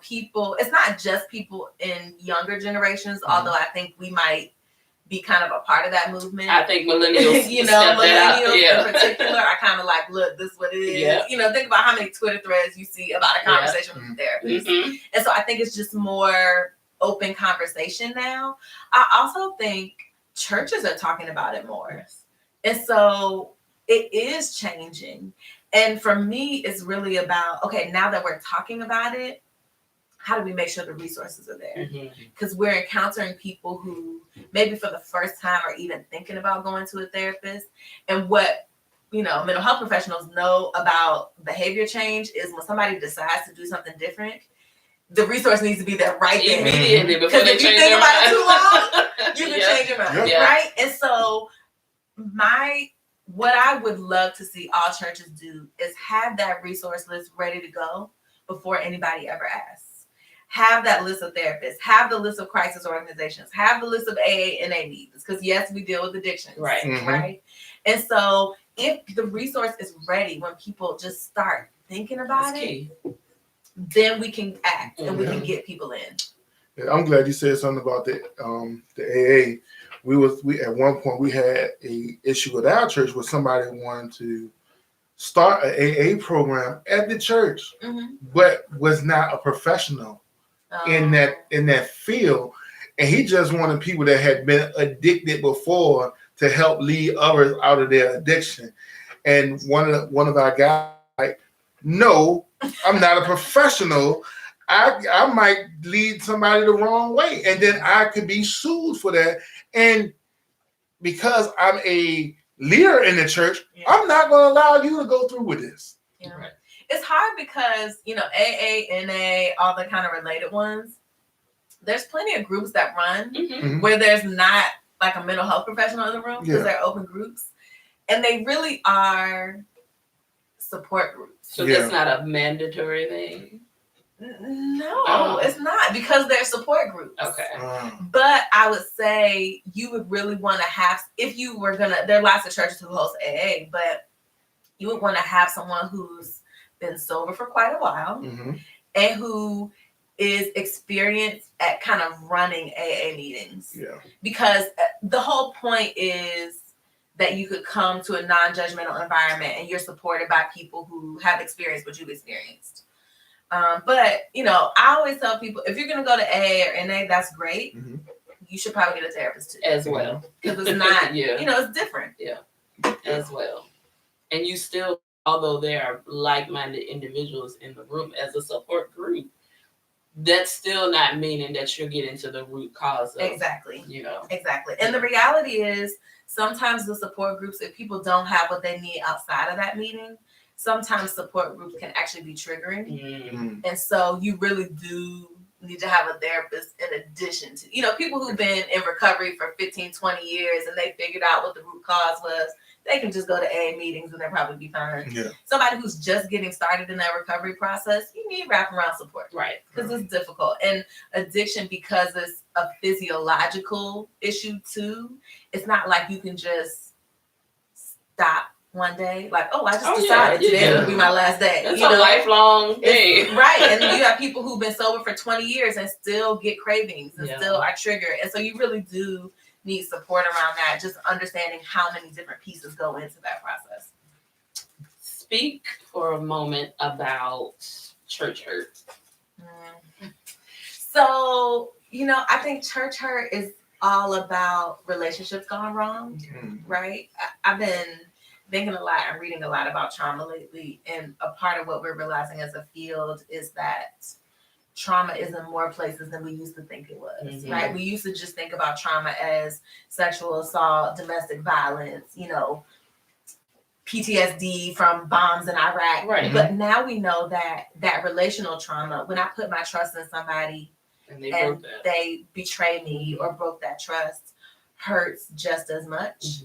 people, it's not just people in younger generations, although I think we might be kind of a part of that movement. I think millennials, millennials in particular are kind of like, look, this is what it is. Yeah. Think about how many Twitter threads you see about a conversation with a therapist. And so I think it's just more open conversation now. I also think churches are talking about it more. And so it is changing. And for me, it's really about, okay, now that we're talking about it, how do we make sure the resources are there? Because we're encountering people who maybe for the first time are even thinking about going to a therapist. And what, mental health professionals know about behavior change is when somebody decides to do something different, the resource needs to be there right there. Immediately before they change their mind. Because if you think about it too long, you can change your mind, right? And so what I would love to see all churches do is have that resource list ready to go before anybody ever asks. Have that list of therapists. Have the list of crisis organizations. Have the list of AA and NA needs. Because yes, we deal with addictions. Right. Mhm. Right. And so if the resource is ready when people just start thinking about That's it, key. then we can act and we can Mhm. get people in. Yeah, I'm glad you said something about the AA. We at one point we had a issue with our church where somebody wanted to start an AA program at the church, Mm-hmm. but was not a professional in that field, and he just wanted people that had been addicted before to help lead others out of their addiction. And one of our guys like, no, I'm not a professional. I might lead somebody the wrong way, and then I could be sued for that. And because I'm a leader in the church, Yeah. I'm not going to allow you to go through with this. Yeah. Right. It's hard because, AA, NA, all the kind of related ones, there's plenty of groups that run Mhm. where there's not like a mental health professional in the room because Yeah. they're open groups. And they really are support groups. So Yeah. that's not a mandatory thing. No, Oh. it's not because they're support groups. Okay. But I would say you would really want to have, if you were gonna, there are lots of churches who host AA, but you would want to have someone who's been sober for quite a while Mm-hmm. and who is experienced at kind of running AA meetings. Yeah. Because the whole point is that you could come to a non-judgmental environment and you're supported by people who have experienced what you've experienced. But, I always tell people, if you're going to go to AA or NA, that's great. Mhm. You should probably get a therapist too. As well. Because it's not, Yeah. it's different. As well. And you still, although there are like-minded individuals in the room as a support group, that's still not meaning that you're getting to the root cause of, Exactly. Exactly. And the reality is sometimes the support groups, if people don't have what they need outside of that meeting, sometimes support groups can actually be triggering. Mm. And so you really do need to have a therapist in addition to, people who've been in recovery for 15, 20 years and they figured out what the root cause was. They can just go to AA meetings and they'll probably be fine. Yeah. Somebody who's just getting started in that recovery process, you need wraparound support. Right. Because it's difficult. And addiction, because it's a physiological issue too, it's not like you can just stop one day. Like, I just decided today will be my last day. It's a lifelong thing. Right. And you have people who've been sober for 20 years and still get cravings and still are triggered. And so you really do need support around that, just understanding how many different pieces go into that process. Speak for a moment about church hurt. So, I think church hurt is all about relationships gone wrong, right? I've been thinking a lot and reading a lot about trauma lately. And a part of what we're realizing as a field is that trauma is in more places than we used to think it was, right? We used to just think about trauma as sexual assault, domestic violence, PTSD from bombs in Iraq. Right. But now we know that relational trauma, when I put my trust in somebody And they and broke that. they betray me or broke that trust, hurts just as much.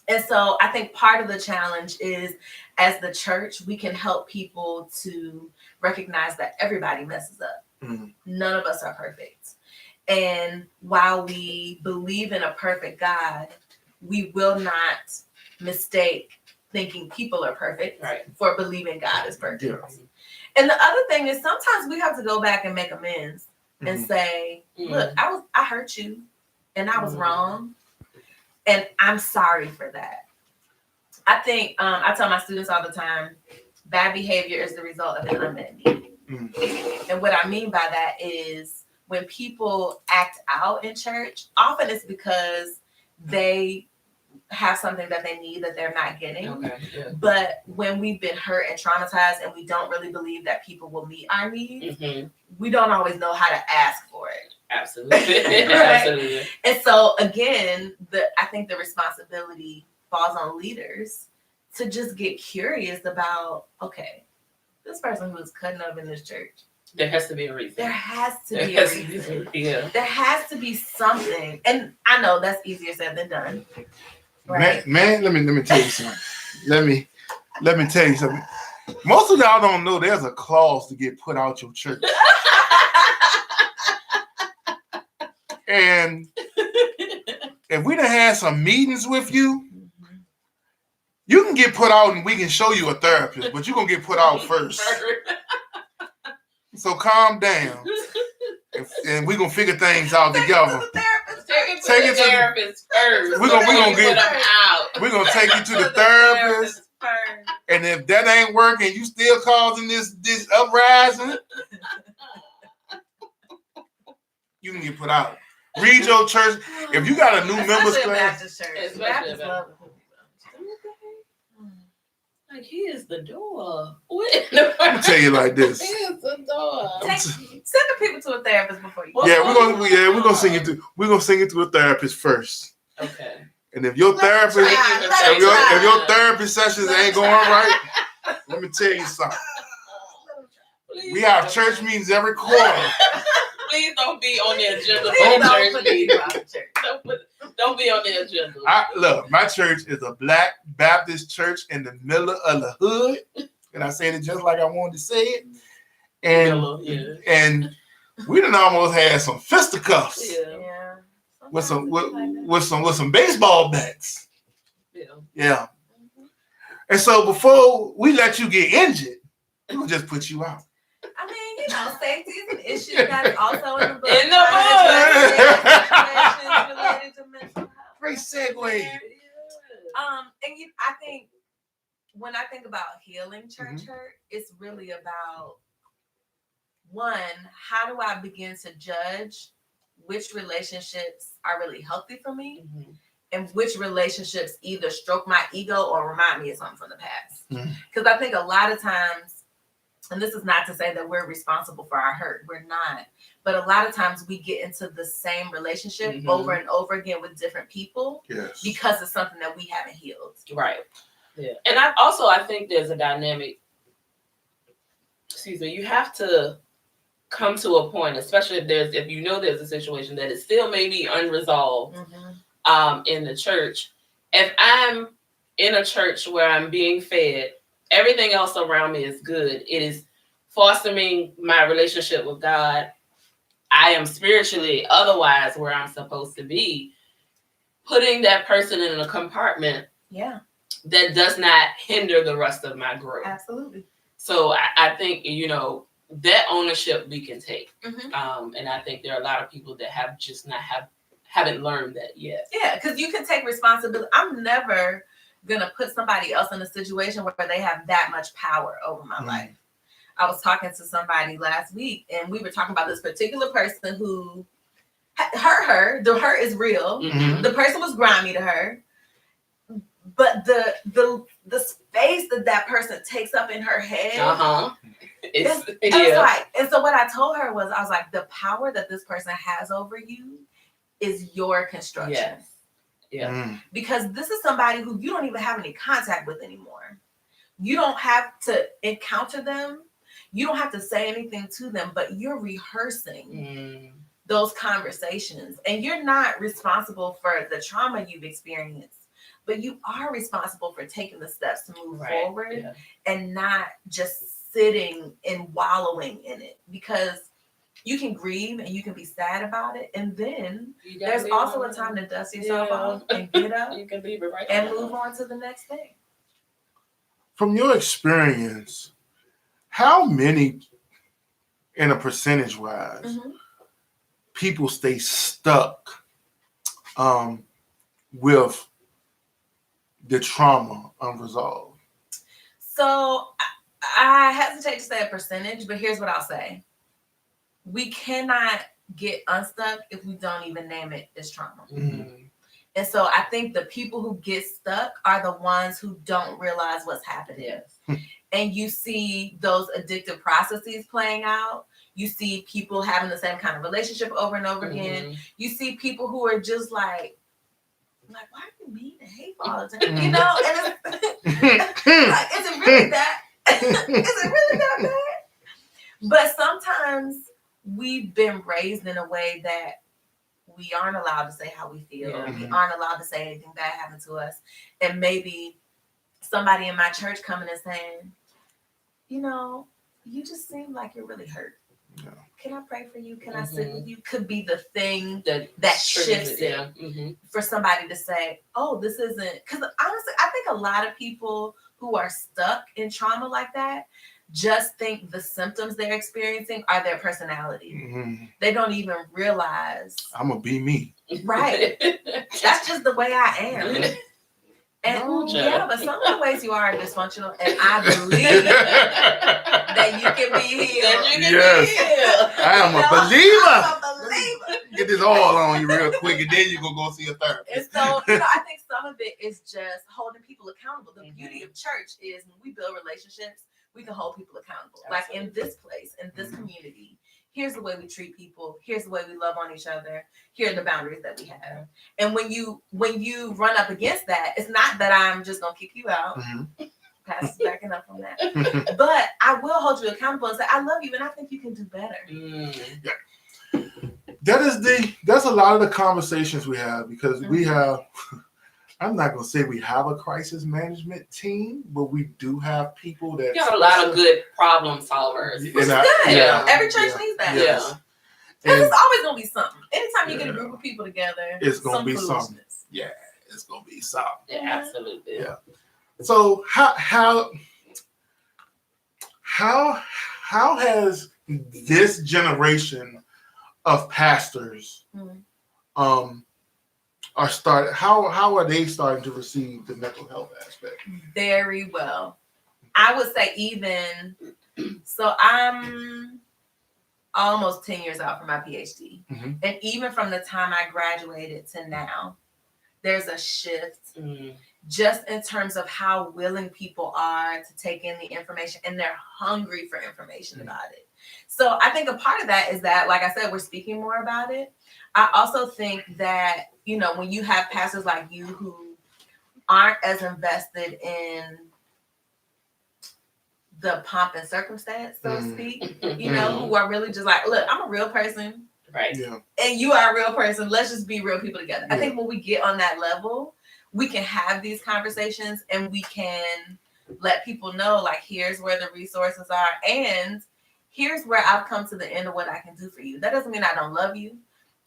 And so I think part of the challenge is, as the church, we can help people to recognize that everybody messes up. None of us are perfect. And while we believe in a perfect God, we will not mistake thinking people are perfect for believing God is perfect. Yeah. And the other thing is sometimes we have to go back and make amends and say, look, I hurt you and I was wrong. And I'm sorry for that. I think I tell my students all the time, bad behavior is the result of an unmet need. And what I mean by that is when people act out in church, often it's because they have something that they need that they're not getting. But when we've been hurt and traumatized and we don't really believe that people will meet our needs, we don't always know how to ask for it. Absolutely. Absolutely. And so again, I think the responsibility falls on leaders to just get curious about, okay, this person who's cutting up in this church. There has to be a reason. There has to be a reason. There has to be something. And I know that's easier said than done. Right? Man, let me tell you something. Let me tell you something. Most of y'all don't know there's a clause to get put out your church. And if we done had some meetings with you, you can get put out and we can show you a therapist, but you're going to get put out first. So calm down. And we're going to figure things out together. Take it to the therapist first. We're gonna take you to the therapist. And if that ain't working, you still causing this uprising, you can get put out. Read your church. If you got a new members class, Baptist love it. Like, he is the door. I'm gonna tell you like this. He is the door. Send the people to a therapist before you. Yeah, we're gonna send you to a therapist first. Okay. And if your therapist, if your therapist sessions ain't going right, let me tell you something. We have church meetings every quarter. Please don't be on the agenda Please for church meetings. Don't be on the agenda. Look, my church is a Black Baptist church in the middle of the hood, and I said it just like I wanted to say it. And we done almost had some fisticuffs with some baseball bats. Yeah. And so before we let you get injured, we'll just put you out. I mean, safety is an issue that's also in the book. In the book. Related to mental health. Great segue. I think when I think about healing church hurt, it's really about, one, how do I begin to judge which relationships are really healthy for me and which relationships either stroke my ego or remind me of something from the past. Because I think a lot of times, and this is not to say that we're responsible for our hurt, we're not, but a lot of times we get into the same relationship over and over again with different people because it's something that we haven't healed. Right. Yeah. And I think there's a dynamic. Excuse me. You have to come to a point, especially if there's a situation that is still maybe unresolved in the church. If I'm in a church where I'm being fed, everything else around me is good. It is fostering my relationship with God. I am spiritually otherwise where I'm supposed to be. Putting that person in a compartment that does not hinder the rest of my growth. Absolutely. So I think, that ownership we can take. And I think there are a lot of people that haven't learned that yet. Yeah, because you can take responsibility. I'm never gonna put somebody else in a situation where they have that much power over my life. I was talking to somebody last week and we were talking about this particular person who hurt her. The hurt is real. The person was grimy to her, but the space that person takes up in her head. And so what I told her was, I was like, the power that this person has over you is your construction. Yes. Yeah. Because this is somebody who you don't even have any contact with anymore. You don't have to encounter them. You don't have to say anything to them, but you're rehearsing those conversations. And you're not responsible for the trauma you've experienced, but you are responsible for taking the steps to move forward and not just sitting and wallowing in it. Because you can grieve and you can be sad about it. And then there's also a time to dust yourself off and get up you can leave it right and move on to the next thing. From your experience, how many, in a percentage wise, people stay stuck with the trauma unresolved? So I hesitate to say a percentage, but here's what I'll say. We cannot get unstuck if we don't even name it as trauma. And so I think the people who get stuck are the ones who don't realize what's happening. And you see those addictive processes playing out. You see people having the same kind of relationship over and over again. You see people who are just like, why are you mean and hateful all the time? And it's like, is it really that? Is it really that bad? But sometimes we've been raised in a way that we aren't allowed to say how we feel. We aren't allowed to say anything bad happened to us. And maybe somebody in my church coming and saying, you just seem like you're really hurt. Yeah. Can I pray for you? Can I sit with you? Could be the thing that shifts it Yeah. for somebody to say, oh, this isn't, because honestly, I think a lot of people who are stuck in trauma like that just think the symptoms they're experiencing are their personality. Mhm. They don't even realize, I'm gonna be me. right? That's just the way I am. And yeah, but some of the ways you are dysfunctional, and I believe that you can be healed. Yes. I am a believer. I'm a believer. Get this all on you real quick, and then you gonna go see a therapist. And so, I think some of it is just holding people accountable. The beauty of church is when we build relationships, we can hold people accountable. Like in this place, in this community, here's the way we treat people. Here's the way we love on each other. Here are the boundaries that we have. And when you run up against that, it's not that I'm just gonna kick you out. Pastor's backing up on that. But I will hold you accountable and say, I love you and I think you can do better. Yeah. That's a lot of the conversations we have, because we have, I'm not gonna say we have a crisis management team, but we do have people that You got a lot of good problem solvers. Which is good. Yeah. Every church needs that. Yes. Because And it's always gonna be something. Anytime you get a group of people together, it's gonna be foolishness. something. Yeah, it's gonna be something. Yeah, absolutely. Yeah. So how has this generation of pastors how are they starting to receive the mental health aspect? Very well. I would say so I'm almost 10 years out from my PhD. And even from the time I graduated to now, there's a shift just in terms of how willing people are to take in the information, and they're hungry for information about it. So I think a part of that is that, like I said, we're speaking more about it. I also think that, when you have pastors like you who aren't as invested in the pomp and circumstance, so to speak, who are really just like, look, I'm a real person. Right. Yeah. And you are a real person. Let's just be real people together. I think when we get on that level, we can have these conversations and we can let people know, like, here's where the resources are. And here's where I've come to the end of what I can do for you. That doesn't mean I don't love you.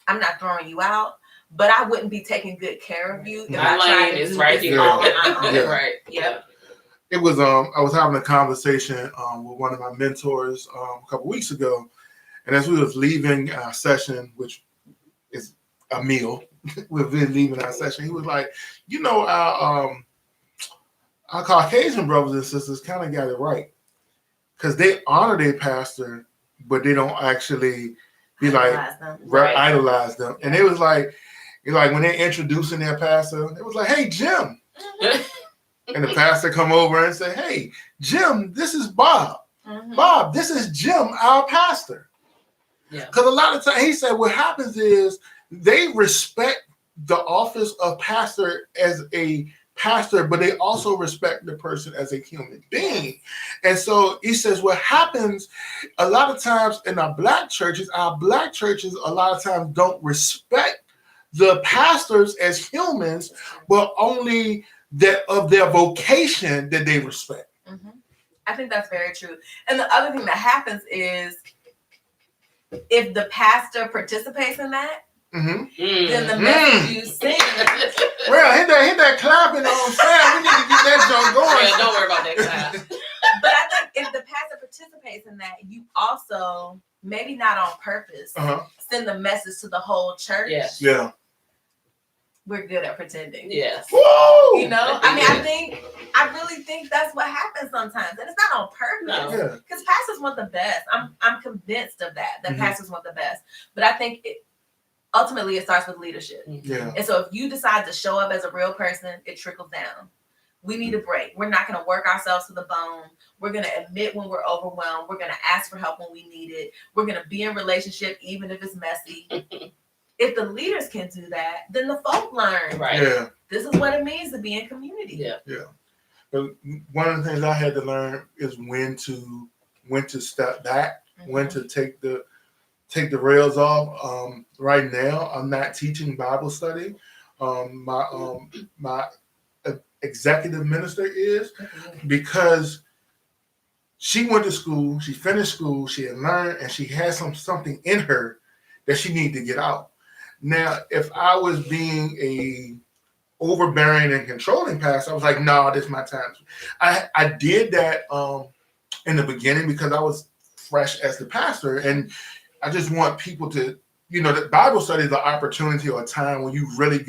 I'm not throwing you out, but I wouldn't be taking good care of you if I tried to do right this here. all on my own. Yeah. Right. Yep. It was I was having a conversation with one of my mentors a couple weeks ago, and as we was leaving our session, which is a meal, we've been leaving our session, he was like, our Caucasian brothers and sisters kind of got it right, because they honor their pastor, but they don't actually be like idolize them. And it was like when they're introducing their pastor, it was like, hey, Jim. And the pastor come over and say, hey, Jim, this is Bob. Bob, this is Jim, our pastor. Yeah. Because a lot of times, he said, what happens is they respect the office of pastor as a pastor, but they also respect the person as a human being. And so he says, what happens a lot of times in our black churches a lot of times don't respect the pastors as humans, but only that of their vocation that they respect. I think that's very true. And the other thing that happens is if the pastor participates in that, then the message you sing. Well, hit that clapping on Sam. We need to get that joint going. Yeah, don't worry about that clap. But I think if the pastor participates in that, you also, maybe not on purpose, send the message to the whole church. Yes. Yeah. We're good at pretending. Yes. Woo! I really think that's what happens sometimes. And it's not on purpose. Because pastors want the best. I'm convinced of that pastors want the best. But I think ultimately it starts with leadership. Yeah. And so if you decide to show up as a real person, it trickles down. We need a break. We're not going to work ourselves to the bone. We're going to admit when we're overwhelmed. We're going to ask for help when we need it. We're going to be in relationship even if it's messy. If the leaders can do that, then the folk learn. Right. Yeah. This is what it means to be in community. Yeah. Yeah. But one of the things I had to learn is when to step back, when to take the rails off. Right now, I'm not teaching Bible study. My executive minister is, because she went to school, she finished school, she had learned, and she had something in her that she needed to get out. Now, if I was being a overbearing and controlling pastor, I was like, no, this is my time. I did that in the beginning because I was fresh as the pastor, and I just want people to, the Bible study is an opportunity or a time when you really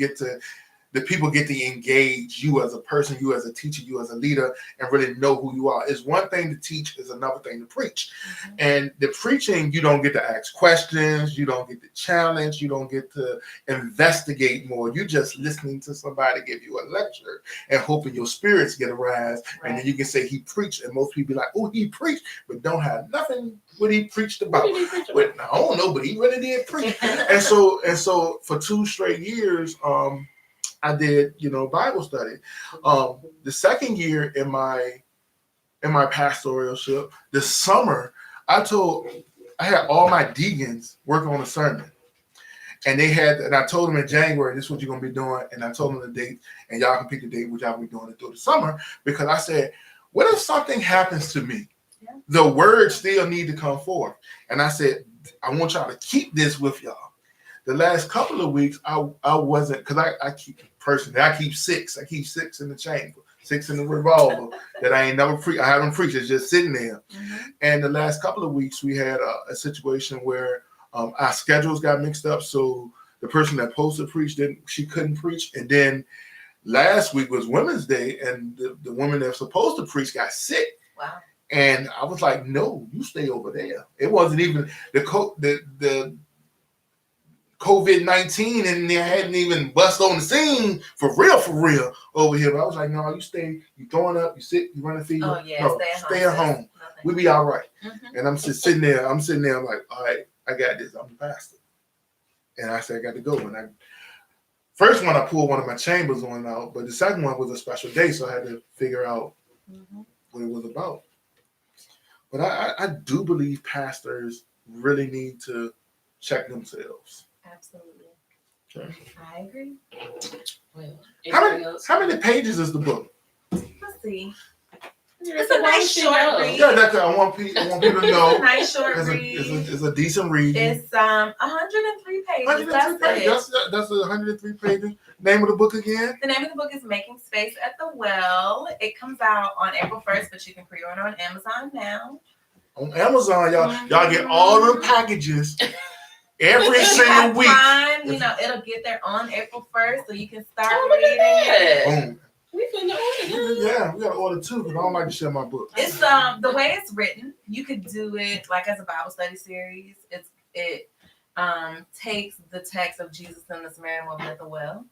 the people get to engage you as a person, you as a teacher, you as a leader, and really know who you are. It's one thing to teach, is another thing to preach. Mm-hmm. And the preaching, you don't get to ask questions, you don't get to challenge, you don't get to investigate more. You're just listening to somebody give you a lecture and hoping your spirits get aroused. Right. And then you can say he preached, and most people be like, oh, he preached, but don't have nothing what he preached about. What did he preach about? I don't know, but he really did preach. and so for 2 straight years, I did, Bible study. The second year in my pastoralship, this summer, I had all my deacons work on a sermon. And I told them in January, this is what you're going to be doing. And I told them the date, and y'all can pick the date, which I'll be doing it through the summer, because I said, what if something happens to me? Yeah. The words still need to come forth. And I said, I want y'all to keep this with y'all. The last couple of weeks, I wasn't, because I keep 6. I keep 6 in the chamber, 6 in the revolver that I ain't never I haven't preached. It's just sitting there. Mm-hmm. And the last couple of weeks, we had a situation where our schedules got mixed up. So the person that supposed to preach, she couldn't preach. And then last week was Women's Day, and the woman that was supposed to preach got sick. Wow. And I was like, no, you stay over there. It wasn't even the COVID-19, and they hadn't even bust on the scene for real over here. But I was like, no, you stay, you throwing up, you sit, you run a fever. Oh, yeah, no, stay at home. We'll be all right. Mm-hmm. And I'm just sitting there, I'm like, all right, I got this. I'm the pastor. And I said, I got to go. And first one, I pulled one of my chambers on out, but the second one was a special day, so I had to figure out what it was about. But I do believe pastors really need to check themselves. Absolutely. Okay. I agree. Well, how many pages is the book? Let's see. It's a nice short read. Yeah, I want people to know. It's a nice short read. It's a decent read. It's 103 pages. 103 pages. That's 103 pages. Name of the book again? The name of the book is Making Space at the Well. It comes out on April 1st, but you can pre-order on Amazon now. On Amazon, y'all get all the packages. Every single week. Time, it'll get there on April 1st, so you can start reading it. We finna order. Yeah, we gotta order 2 because I don't like to share my book. It's the way it's written. You could do it like as a Bible study series. It takes the text of Jesus and the Samaritan woman at the well,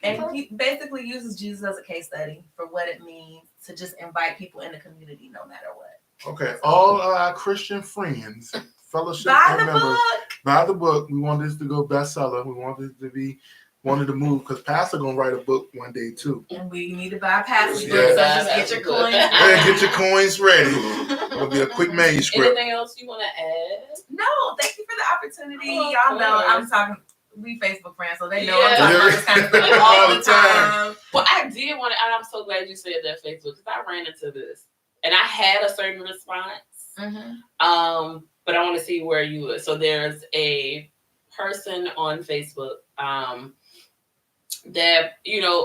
and he basically uses Jesus as a case study for what it means to just invite people in the community, no matter what. Okay, all our Christian friends. Fellowship members, buy the book. We want this to go bestseller. We want this to wanted to move because Pastor gonna write a book one day too. And we need to buy Pastor's book. So just get your coins. Yeah, get your coins ready. It'll be a quick manuscript. Anything else you want to add? No, thank you for the opportunity. Y'all know I'm talking. We Facebook friends, so they know I'm talking about this kind of thing all the time. Well, I did want to, and I'm so glad you said that, Facebook, because I ran into this and I had a certain response. Mm-hmm. But I want to see where you are. So there's a person on Facebook that,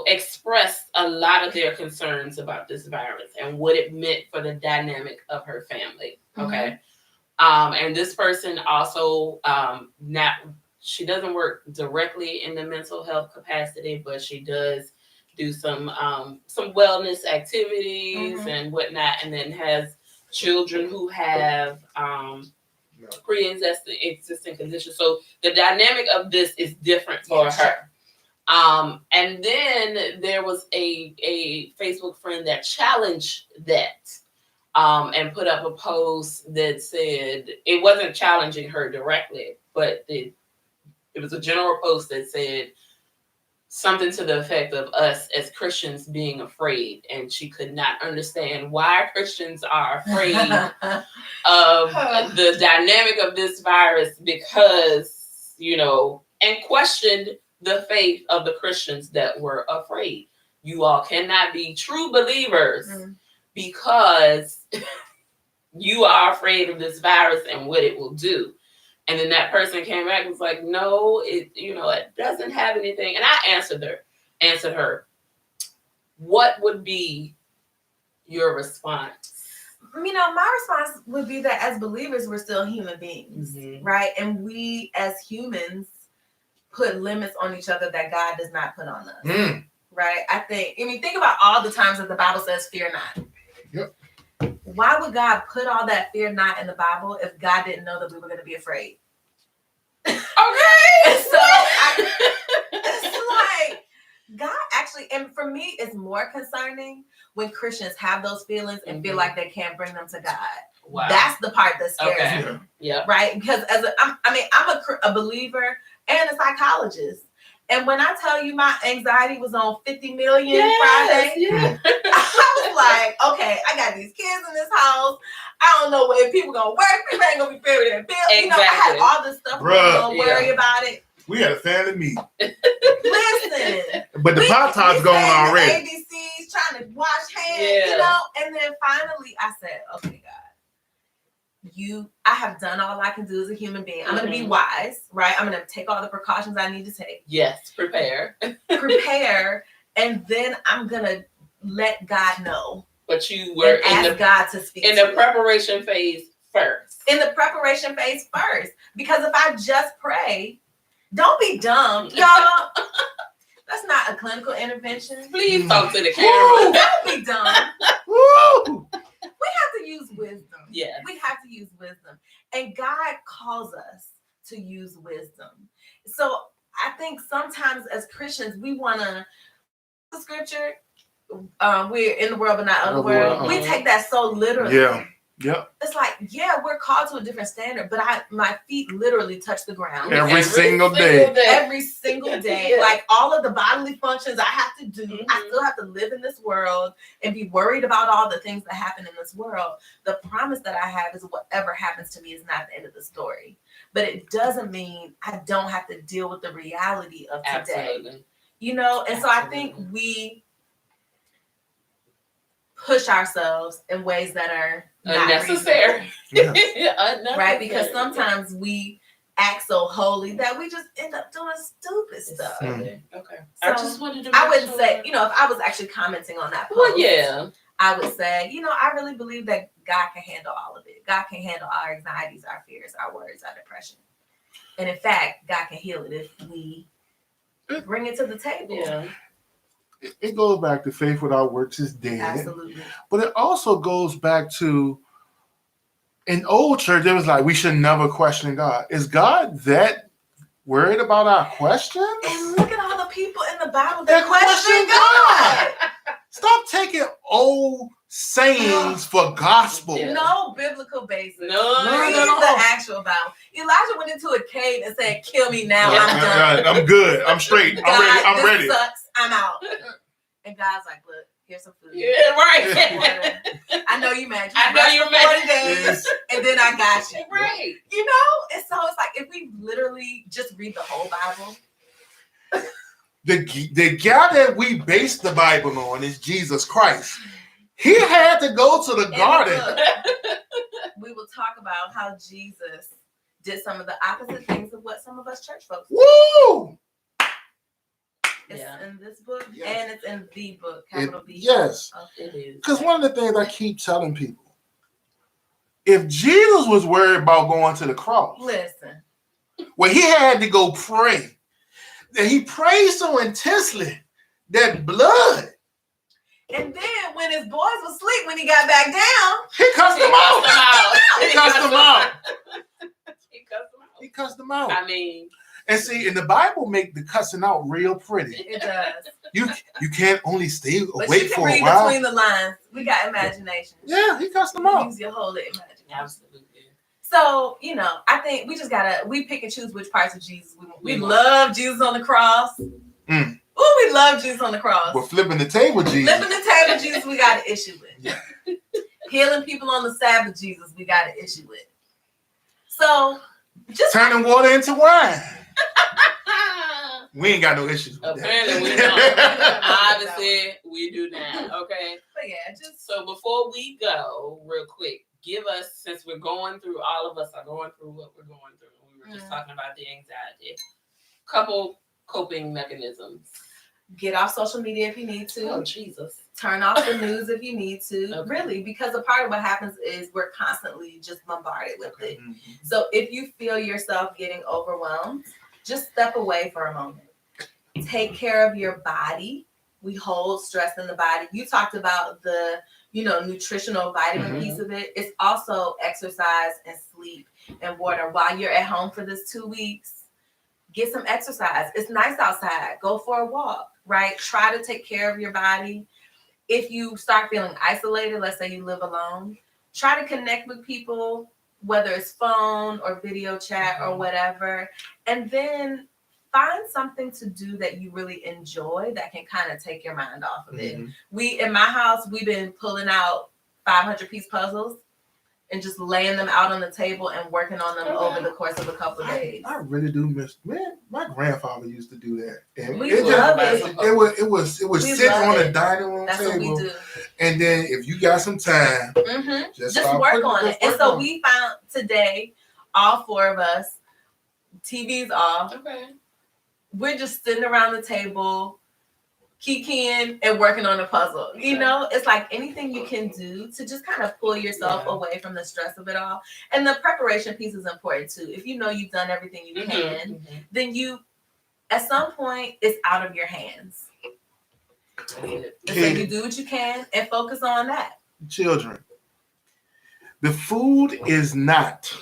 expressed a lot of their concerns about this virus and what it meant for the dynamic of her family. Okay. Mm-hmm. And this person also, she doesn't work directly in the mental health capacity, but she does do some wellness activities and whatnot, and then has children who have pre-existing conditions. So the dynamic of this is different for her. And then there was a Facebook friend that challenged that and put up a post that said, it wasn't challenging her directly, but it was a general post that said something to the effect of us as Christians being afraid, and she could not understand why Christians are afraid of the dynamic of this virus because, and questioned the faith of the Christians that were afraid. You all cannot be true believers because you are afraid of this virus and what it will do. And then that person came back and was like, no, it doesn't have anything. And I answered her, what would be your response? My response would be that as believers, we're still human beings, right? And we as humans put limits on each other that God does not put on us, right? Think about all the times that the Bible says, fear not. Yep. Why would God put all that fear not in the Bible if God didn't know that we were going to be afraid? Okay. So it's like God actually, and for me, it's more concerning when Christians have those feelings and feel like they can't bring them to God. Wow. That's the part that scares me. Yeah. Right? Because I'm a believer and a psychologist. And when I tell you my anxiety was on 50 million Friday, I was like, okay, I got these kids in this house. I don't know if people gonna work, people ain't gonna be paying their bills. Exactly. I had all this stuff going on, worry about it. We had a family meeting. Listen. But the pop tart's going already. ABCs, trying to wash hands, and then finally I said, okay, God. I have done all I can do as a human being. I'm going to be wise, right? I'm going to take all the precautions I need to take. Yes, prepare. And then I'm going to let God know. But you were ask God to speak in the preparation phase first. In the preparation phase first. Because if I just pray, don't be dumb. Y'all, that's not a clinical intervention. Please talk to the camera. Don't be dumb. Woo! We have to use wisdom. Yeah. We have to use wisdom. And God calls us to use wisdom. So I think sometimes as Christians, we want to, the scripture, we're in the world, but not of the world. We take that so literally. Yeah. Yep. It's like, we're called to a different standard, but my feet literally touch the ground. Every single day. Every single day. Like all of the bodily functions I have to do, I still have to live in this world and be worried about all the things that happen in this world. The promise that I have is whatever happens to me is not the end of the story. But it doesn't mean I don't have to deal with the reality of today. Absolutely. And so I think we push ourselves in ways that are unnecessary. Right? Because sometimes we act so holy that we just end up doing stupid stuff. Okay. So I just wanted to I wouldn't say, if I was actually commenting on that post, I would say, I really believe that God can handle all of it. God can handle our anxieties, our fears, our worries, our depression. And in fact, God can heal it if we bring it to the table. Yeah. It goes back to faith without works is dead. Absolutely. But it also goes back to, in old church, it was like, we should never question God. Is God that worried about our questions? And look at all the people in the Bible that question God. Stop taking old sayings for gospel. No biblical basis. No. Read the actual Bible. Elijah went into a cave and said, kill me now. I'm done. I'm good. I'm straight. I'm ready. This sucks. I'm out. And God's like, look, here's some food. Yeah, right. I know you mad. I know you're mad. 40 days, and then I got you. Right. And so it's like, if we literally just read the whole Bible. The guy that we base the Bible on is Jesus Christ. He had to go to the garden. We will talk about how Jesus did some of the opposite things of what some of us church folks do. Woo! It's in this book, and it's in the book, capital B. Yes. It is. Because one of the things I keep telling people, if Jesus was worried about going to the cross, listen, well, he had to go pray. And he prayed so intensely that blood. And then when his boys was asleep, when he got back down, he cussed them out. He cussed them out. He cussed them out. I mean, and see, in the Bible, make the cussing out real pretty. It does. You can't only stay but awake you can for read a while. Between the lines, we got imagination. Yeah, he cussed them out. Use your whole imagination. Absolutely. So, I think we just we pick and choose which parts of Jesus we love Jesus on the cross. Oh, we love Jesus on the cross. We're flipping the table, Jesus. Flipping the table, Jesus, we got an issue with. Yeah. Healing people on the Sabbath, Jesus, we got an issue with. So, just turning water into wine. We ain't got no issues with apparently that. We don't. Obviously, we do not. Okay. But yeah, So before we go, real quick, give us, since we're going through, all of us are going through what we're going through. We were just talking about the anxiety. Couple coping mechanisms. Get off social media if you need to. Oh, Jesus. Turn off the news if you need to. Okay. Really, because a part of what happens is we're constantly just bombarded with it. Mhm. So if you feel yourself getting overwhelmed, just step away for a moment. Take care of your body. We hold stress in the body. You talked about the, nutritional vitamin piece of it. It's also exercise and sleep and water. While you're at home for this 2 weeks, get some exercise. It's nice outside. Go for a walk, right? Try to take care of your body. If you start feeling isolated, let's say you live alone, try to connect with people, whether it's phone or video chat or whatever, and then find something to do that you really enjoy that can kind of take your mind off of it. In my house, we've been pulling out 500-piece puzzles and just laying them out on the table and working on them over the course of a couple of days. I really do miss, man. My grandfather used to do that, and We it love just, it. it was We sit love on the it. dining room That's what we table, do. and then if you got some time, Just start work putting- on just it. And work so on we found today, all 4 of us, TV's off. Okay. We're just sitting around the table, kikiing and working on a puzzle. You know, it's like anything you can do to just kind of pull yourself away from the stress of it all. And the preparation piece is important too. If you know you've done everything you can, then you, at some point, it's out of your hands. And so you do what you can and focus on that. Children, the food is not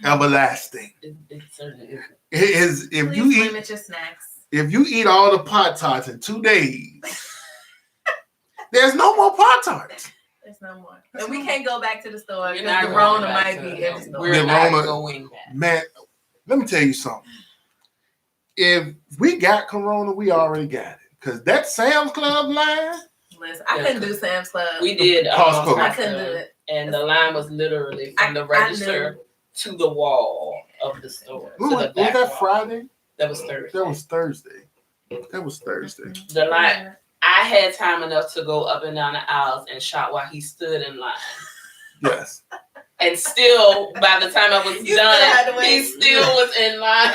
everlasting. It certainly is. It is if you Please eat limit your snacks. if you eat all the Pop Tarts in 2 days, there's no more Pop Tarts. There's no more. And we can't go back to the store We're because not the going Rona back might to be that. in the store. We're The not Rona- going back. Man, let me tell you something. If we got Corona, we already got it. Because that Sam's Club line, Listen, I couldn't do Sam's Club. We did Costco. I couldn't do it. And the line was literally from the register to the wall of the store. To was the back that wall. Friday? That was Thursday. That was Thursday. That was Thursday. The line. I had time enough to go up and down the aisles and shop while he stood in line. Yes. And still, by the time I was You still had to done, wait. he still was in line.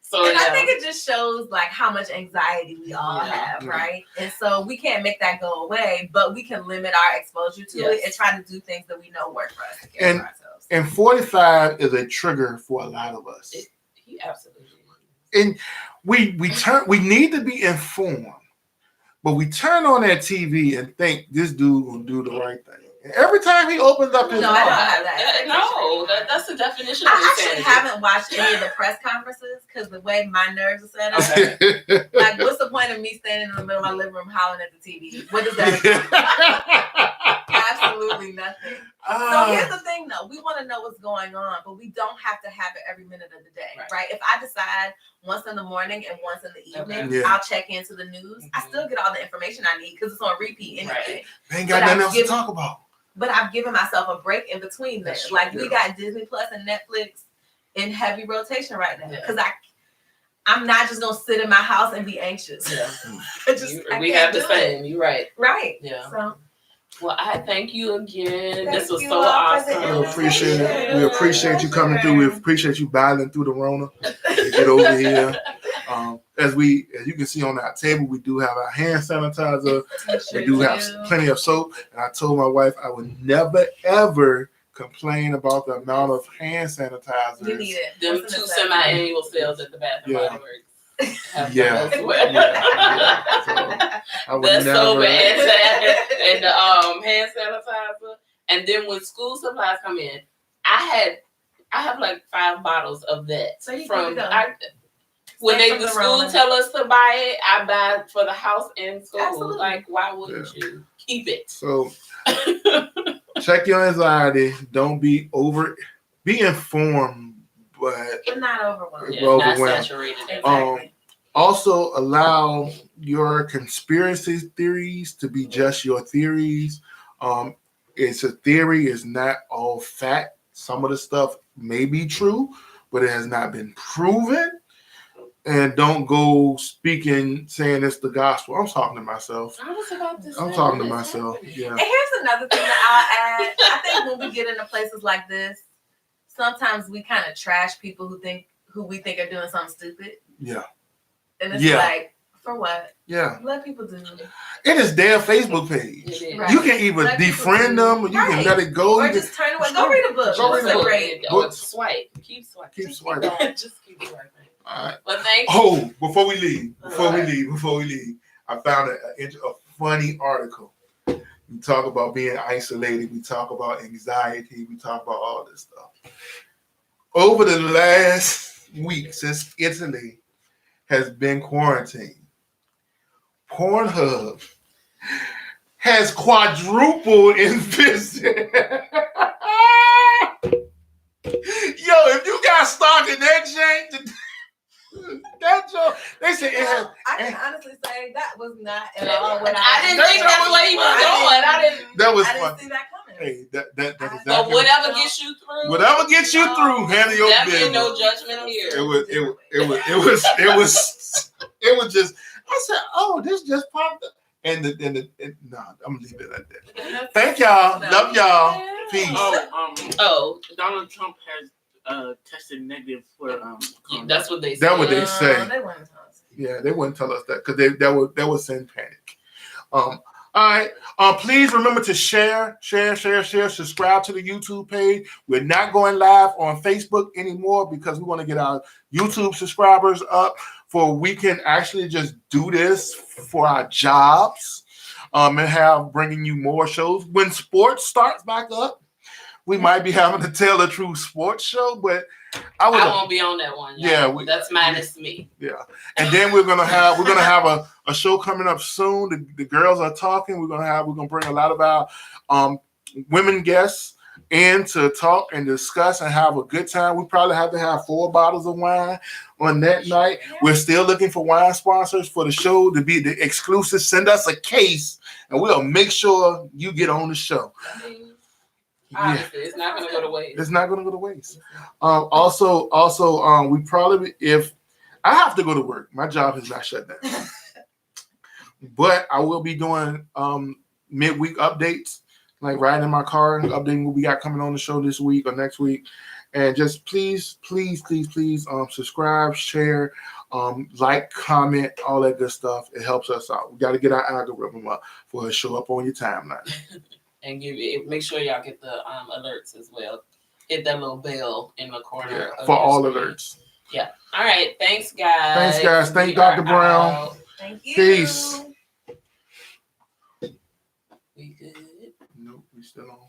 So And yeah. I think it just shows like how much anxiety we all Yeah. have, right? And so we can't make that go away, but we can limit our exposure to it and try to do things that we know work for us to care for ourselves. And 45 is a trigger for a lot of us. He absolutely is. And we need to be informed, but we turn on that TV and think this dude will do the right thing. And every time he opens up his No, I don't have that. No, that's the definition of I actually insanity. haven't watched any of the press conferences because the way my nerves are set up. Like, what's the point of me standing in the middle of my living room hollering at the TV? What does that do? Absolutely nothing. So here's the thing, though. We want to know what's going on, but we don't have to have it every minute of the day, right? If I decide once in the morning and once in the evening, Yeah. I'll check into the news. I still get all the information I need because it's on repeat anyway. They ain't got nothing else to talk about. But I've given myself a break in between there. That's Like true. we got Disney Plus and Netflix in heavy rotation right now Yeah. because I'm not just gonna sit in my house and be anxious. Yeah. I We can't have the do same. You're right. it. Right. Yeah. So Well, I thank you again. Thank This was you so all for the awesome. We appreciate it. We appreciate you coming through. We appreciate you battling through the Rona to get over here. As you can see on our table, we do have our hand sanitizer. We do have plenty of soap. And I told my wife I would never ever complain about the amount of hand sanitizers. we need it. Them What's in two the semi-annual sales at the Bath and Yeah. Body Works. Have them Yeah. as well. Yeah. So I would The soap never. and the hand sanitizer. And then when school supplies come in, I have like 5 bottles of that. So you from keep it going. when Stay from the the school Rona. tell us to buy it, I buy it for the house and school. Absolutely. Like, why wouldn't you keep it? So check your anxiety. Don't be informed, but But not overwhelmed. Yeah, Well, not overwhelmed. saturated. Exactly. also allow your conspiracy theories to be just your theories. It's a theory, it's not all fact. Some of the stuff may be true, but it has not been proven. and don't go speaking saying it's the gospel. I'm talking to myself. I was about to say. I'm talking to what is myself. happening? Yeah. And here's another thing that I'll add. I think when we get into places like this, sometimes we kind of trash people who we think are doing something stupid. Yeah. And it's Yeah. like, for what? Yeah. Let people do it. It is their Facebook page. It is. Right. You can either Let people defriend do- them or you can Right. let it go. Or You just turn away. Go read a book. Go read a Books are book. great. Or Books. swipe. Keep swiping. Keep Just swiping. going. Just keep swiping. All right. But thank you. Oh, before we leave, I found a funny article. We talk about being isolated. We talk about anxiety. We talk about all this stuff. Over the last week, since Italy has been quarantined, Pornhub has quadrupled in visit. Yo, if you got stock in that jank, that joke, they say it has. I can honestly say that was not at all what I didn't think that's where he was going. I didn't. That was I fun. didn't see that coming. Hey, that is But exactly. whatever gets you through. Whatever gets you through, handle your Definitely business. no judgment here. It was just. I said, oh, this just popped up, and nah, I'm gonna leave it at that. Thank y'all, love y'all, peace. Oh, Donald Trump has tested negative for that's what they said. That's what they say. They wouldn't tell us. Yeah, they wouldn't tell us that because that would send panic. All right. Please remember to share, subscribe to the YouTube page. We're not going live on Facebook anymore because we want to get our YouTube subscribers up for we can actually just do this for our jobs and have bringing you more shows. When sports starts back up, we might be having to tell a true sports show, but I won't be on that one. Yeah, that's minus me. Yeah, and then we're gonna have a show coming up soon. The girls are talking. We're gonna bring a lot of our women guests in to talk and discuss and have a good time. We probably have to have 4 bottles of wine on that night. We're still looking for wine sponsors for the show to be the exclusive. Send us a case, and we'll make sure you get on the show. Obviously, it's not going to go to waste. It's not going to go to waste. Also, we probably, if I have to go to work, my job has not shut down, but I will be doing midweek updates, like riding in my car and updating what we got coming on the show this week or next week. And just please, subscribe, share, like, comment, all that good stuff. It helps us out. We got to get our algorithm up for it to show up on your timeline. And make sure y'all get the alerts as well. Hit that little bell in the corner. Yeah, for all alerts. Yeah. All right. Thanks, guys. Thank Dr. Brown. Out. Thank you. Peace. We good? Nope, we still on.